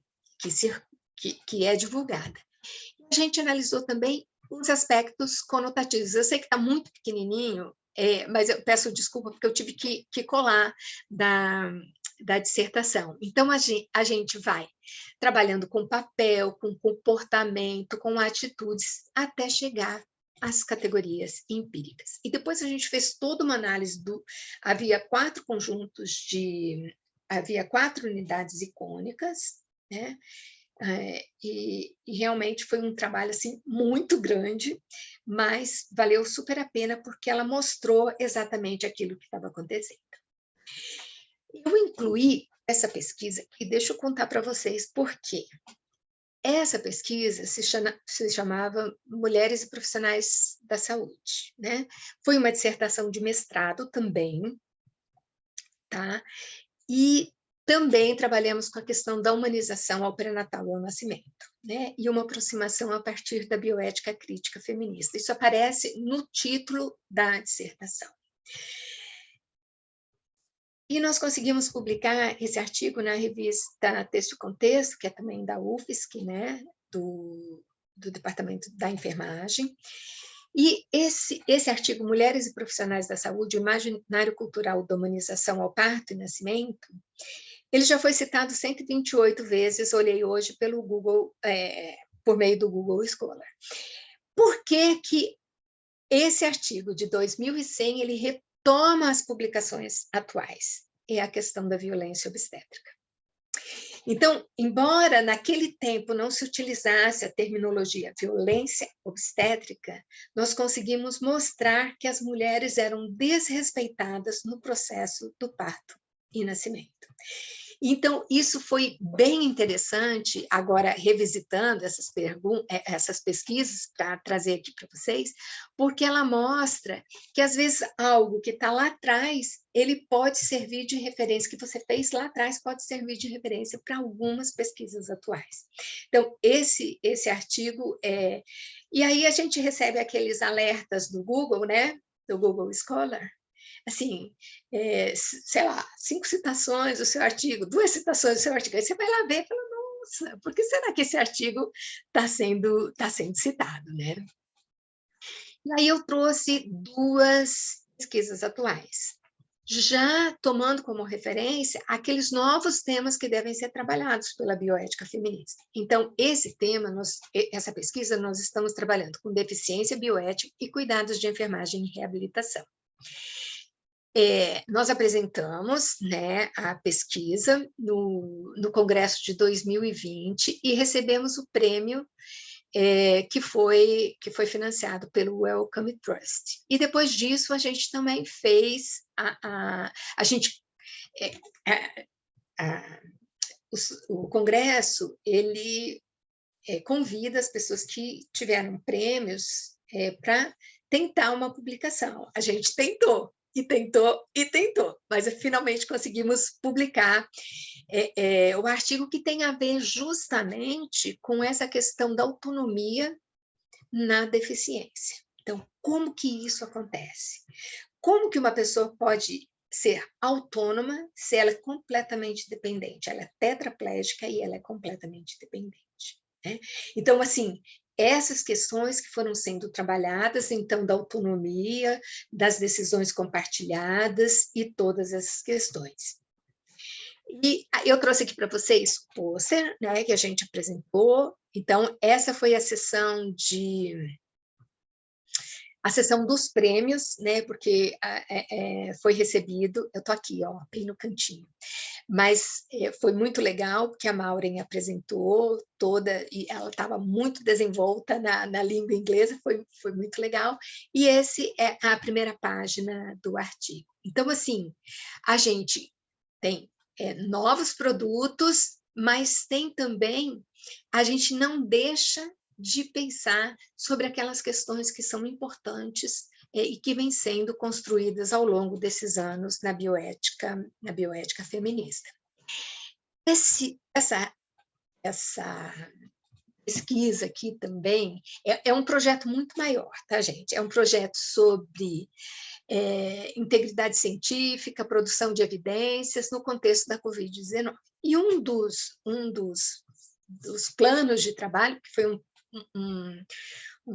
é divulgada. A gente analisou também os aspectos conotativos. Eu sei que está muito pequenininho, mas eu peço desculpa porque eu tive que colar da dissertação. Então, a gente vai trabalhando com papel, com comportamento, com atitudes, até chegar às categorias empíricas. E depois a gente fez toda uma análise havia 4 unidades icônicas, né? E realmente foi um trabalho assim, muito grande, mas valeu super a pena porque ela mostrou exatamente aquilo que estava acontecendo. Eu incluí essa pesquisa e deixa eu contar para vocês por quê. Essa pesquisa se chamava Mulheres e Profissionais da Saúde, né? Foi uma dissertação de mestrado também, tá? E também trabalhamos com a questão da humanização ao pré-natal e ao nascimento, né? E uma aproximação a partir da bioética crítica feminista. Isso aparece no título da dissertação. E nós conseguimos publicar esse artigo na revista Texto e Contexto, que é também da UFSC, né? do Departamento da Enfermagem. E esse artigo, Mulheres e Profissionais da Saúde, o Imaginário Cultural da Humanização ao Parto e Nascimento, ele já foi citado 128 vezes, olhei hoje pelo Google, por meio do Google Scholar. Por que esse artigo de 2100, ele retoma as publicações atuais? É a questão da violência obstétrica. Então, embora naquele tempo não se utilizasse a terminologia violência obstétrica, nós conseguimos mostrar que as mulheres eram desrespeitadas no processo do parto e nascimento. Então, isso foi bem interessante, agora revisitando essas pesquisas para trazer aqui para vocês, porque ela mostra que, às vezes, algo que está lá atrás, ele pode servir de referência, que você fez lá atrás pode servir de referência para algumas pesquisas atuais. Então, esse artigo E aí a gente recebe aqueles alertas do Google, né? Do Google Scholar, assim, sei lá, 5 citações do seu artigo, 2 citações do seu artigo, aí você vai lá ver e fala, nossa, por que será que esse artigo está sendo citado, né? E aí eu trouxe 2 pesquisas atuais, já tomando como referência aqueles novos temas que devem ser trabalhados pela bioética feminista. Então, essa pesquisa, nós estamos trabalhando com deficiência bioética e cuidados de enfermagem e reabilitação. Nós apresentamos, né, a pesquisa no Congresso de 2020 e recebemos o prêmio que foi financiado pelo Wellcome Trust. E depois disso, a gente também fez o Congresso, ele convida as pessoas que tiveram prêmios para tentar uma publicação. A gente tentou, mas finalmente conseguimos publicar o artigo que tem a ver justamente com essa questão da autonomia na deficiência. Então, como que isso acontece? Como que uma pessoa pode ser autônoma se ela é completamente dependente? Ela é tetraplégica e ela é completamente dependente, né? Então, assim, essas questões que foram sendo trabalhadas, então, da autonomia, das decisões compartilhadas e todas essas questões. E eu trouxe aqui para vocês o pôster, né, que a gente apresentou. Então, essa foi a sessão dos prêmios, né, porque foi recebido, eu estou aqui, ó, bem no cantinho, mas foi muito legal, porque a Maureen apresentou toda, e ela estava muito desenvolta na língua inglesa, foi muito legal, e esse é a primeira página do artigo. Então, assim, a gente tem novos produtos, mas tem também, a gente não deixa de pensar sobre aquelas questões que são importantes e que vêm sendo construídas ao longo desses anos na bioética feminista. Essa pesquisa aqui também é um projeto muito maior, tá, gente? É um projeto sobre integridade científica, produção de evidências no contexto da Covid-19. E um dos planos de trabalho, que foi um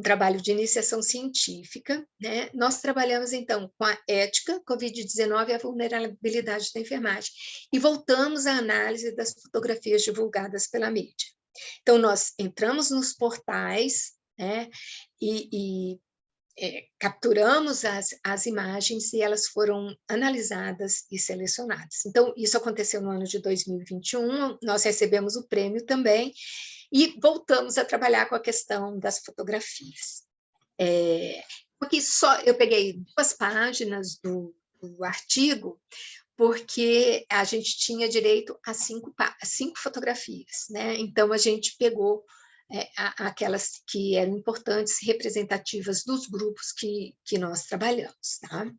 trabalho de iniciação científica, né? Nós trabalhamos, então, com a ética, Covid-19 e a vulnerabilidade da enfermagem, e voltamos à análise das fotografias divulgadas pela mídia. Então, nós entramos nos portais, né? e capturamos as imagens e elas foram analisadas e selecionadas. Então, isso aconteceu no ano de 2021, nós recebemos o prêmio também, e voltamos a trabalhar com a questão das fotografias. Porque eu peguei 2 páginas do artigo, porque a gente tinha direito a 5 fotografias, né? Então, a gente pegou aquelas que eram importantes, representativas dos grupos que nós trabalhamos, tá?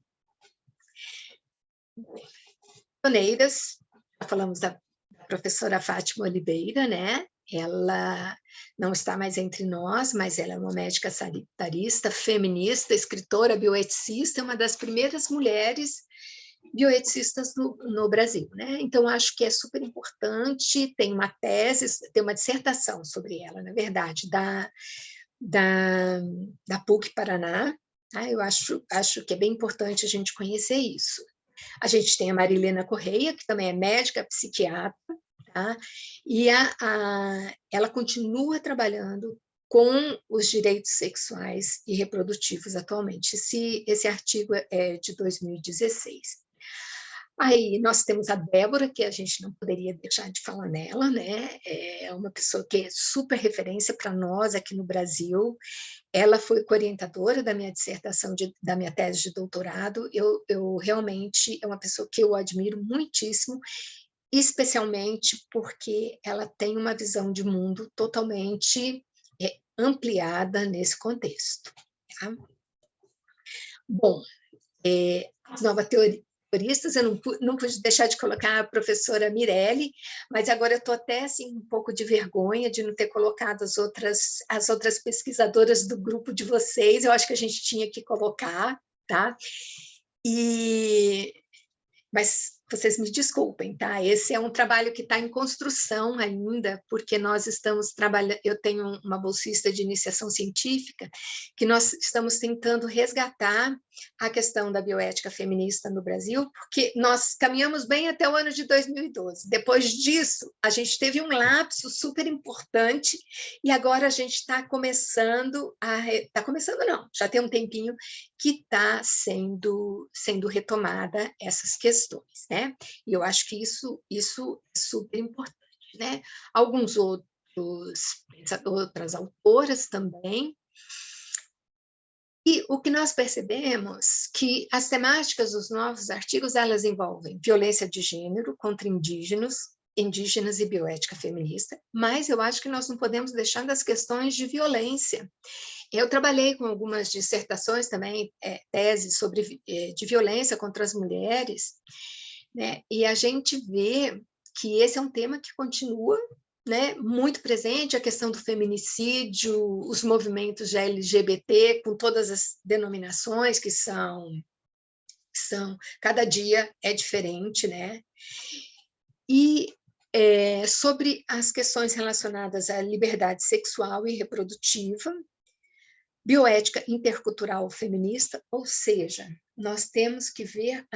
Pioneiras, já falamos da professora Fátima Oliveira, né? Ela não está mais entre nós, mas ela é uma médica sanitarista, feminista, escritora, bioeticista, uma das primeiras mulheres bioeticistas no Brasil, né? Então, acho que é super importante, tem uma tese, tem uma dissertação sobre ela, na verdade, da PUC Paraná, tá? Eu acho que é bem importante a gente conhecer isso. A gente tem a Marilena Correia, que também é médica, psiquiatra, tá? E ela continua trabalhando com os direitos sexuais e reprodutivos atualmente. Esse artigo é de 2016. Aí nós temos a Débora, que a gente não poderia deixar de falar nela, né? É uma pessoa que é super referência para nós aqui no Brasil. Ela foi co-orientadora da minha dissertação, da minha tese de doutorado. Eu realmente é uma pessoa que eu admiro muitíssimo, especialmente porque ela tem uma visão de mundo totalmente ampliada nesse contexto. Tá? Bom, as novas teorias, eu não pude deixar de colocar a professora Mirelle, mas agora eu estou até assim, um pouco de vergonha de não ter colocado as outras pesquisadoras do grupo de vocês, eu acho que a gente tinha que colocar, tá? Mas vocês me desculpem, tá? Esse é um trabalho que está em construção ainda, porque nós estamos trabalhando. Eu tenho uma bolsista de iniciação científica que nós estamos tentando resgatar a questão da bioética feminista no Brasil, porque nós caminhamos bem até o ano de 2012. Depois disso, a gente teve um lapso super importante e agora a gente está começando não, já tem um tempinho que está sendo retomada essas questões, né? E eu acho que isso é super importante, né? Outras autoras também. E o que nós percebemos que as temáticas dos novos artigos, elas envolvem violência de gênero contra indígenas e bioética feminista, mas eu acho que nós não podemos deixar das questões de violência. Eu trabalhei com algumas dissertações também, teses de violência contra as mulheres, né? E a gente vê que esse é um tema que continua, né, muito presente, a questão do feminicídio, os movimentos de LGBT, com todas as denominações que são cada dia é diferente, né? E sobre as questões relacionadas à liberdade sexual e reprodutiva, bioética intercultural feminista, ou seja, nós temos que ver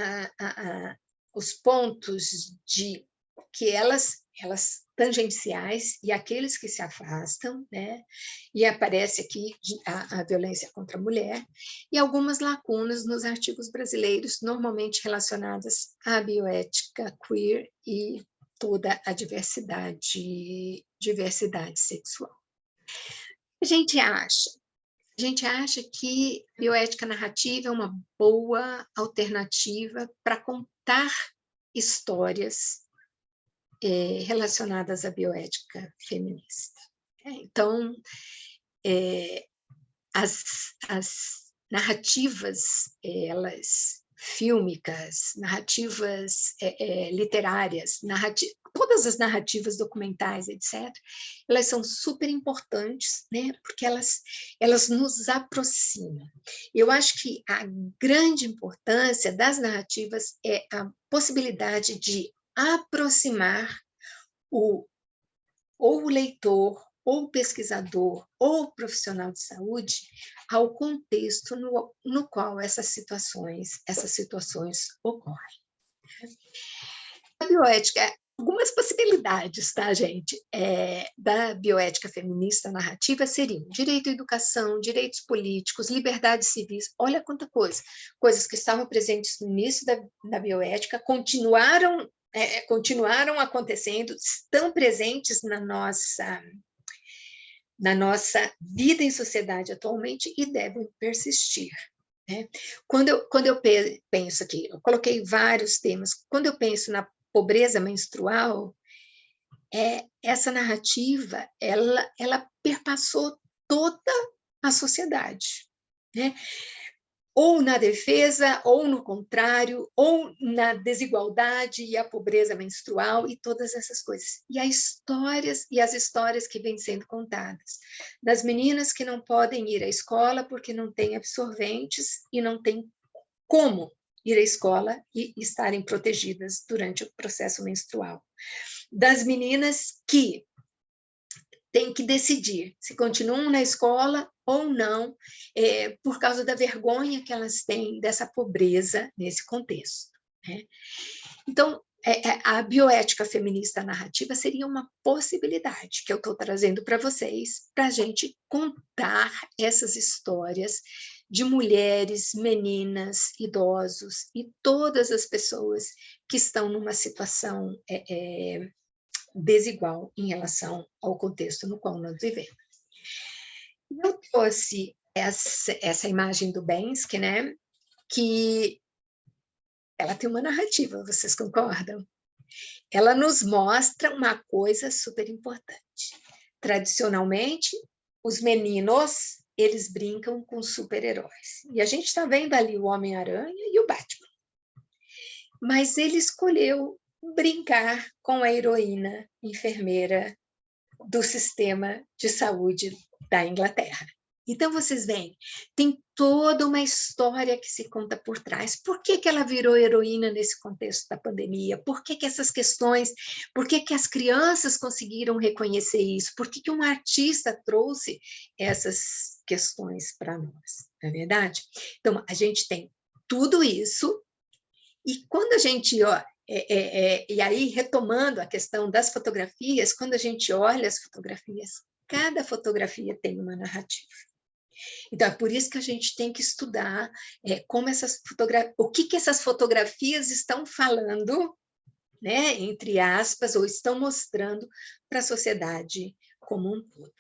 os pontos de que elas tangenciais e aqueles que se afastam, né? E aparece aqui a violência contra a mulher e algumas lacunas nos artigos brasileiros, normalmente relacionadas à bioética queer e toda a diversidade sexual. A gente acha que bioética narrativa é uma boa alternativa para contar histórias relacionadas à bioética feminista. Então, as narrativas, elas fílmicas, narrativas literárias, todas as narrativas documentais, etc., elas são super importantes, né? Porque elas nos aproximam. Eu acho que a grande importância das narrativas é a possibilidade de aproximar ou o leitor, ou o pesquisador, ou o profissional de saúde ao contexto no qual essas situações ocorrem. A bioética, algumas possibilidades, tá, gente, da bioética feminista narrativa seriam direito à educação, direitos políticos, liberdades civis, olha quanta coisa, coisas que estavam presentes no início da bioética, continuaram acontecendo, estão presentes na nossa vida em sociedade atualmente e devem persistir. Né? Quando eu penso aqui, eu coloquei vários temas, quando eu penso na pobreza menstrual, essa narrativa, ela perpassou toda a sociedade, né? Ou na defesa, ou no contrário, ou na desigualdade e a pobreza menstrual e todas essas coisas. E as histórias que vêm sendo contadas, das meninas que não podem ir à escola porque não têm absorventes e não têm como ir à escola e estarem protegidas durante o processo menstrual. Das meninas que têm que decidir se continuam na escola ou não, por causa da vergonha que elas têm dessa pobreza nesse contexto. Né? Então, a bioética feminista narrativa seria uma possibilidade que eu estou trazendo para vocês, para a gente contar essas histórias de mulheres, meninas, idosos e todas as pessoas que estão numa situação desigual em relação ao contexto no qual nós vivemos. Eu trouxe essa imagem do Bensky, né, que ela tem uma narrativa, vocês concordam? Ela nos mostra uma coisa super importante. Tradicionalmente, os meninos, eles brincam com super-heróis. E a gente está vendo ali o Homem-Aranha e o Batman. Mas ele escolheu brincar com a heroína enfermeira do sistema de saúde da Inglaterra. Então, vocês veem, tem toda uma história que se conta por trás. Por que que ela virou heroína nesse contexto da pandemia? Por que que essas questões, por que que as crianças conseguiram reconhecer isso? Por que que um artista trouxe essas questões para nós? Não é verdade? Então, a gente tem tudo isso, e quando a gente... e aí, retomando a questão das fotografias, quando a gente olha as fotografias, cada fotografia tem uma narrativa. Então, é por isso que a gente tem que estudar como essas o que essas fotografias estão falando, né, entre aspas, ou estão mostrando para a sociedade como um todo.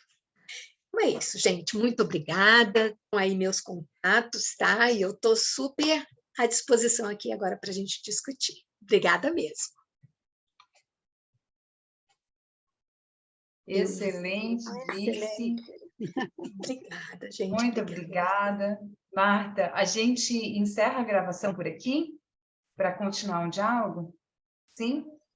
Então é isso, gente. Muito obrigada. Estão aí meus contatos, tá? E eu estou super à disposição aqui agora para a gente discutir. Obrigada mesmo. Excelente, Dirce. Obrigada, gente. Muito obrigada. Marta, a gente encerra a gravação por aqui para continuar o diálogo? Sim?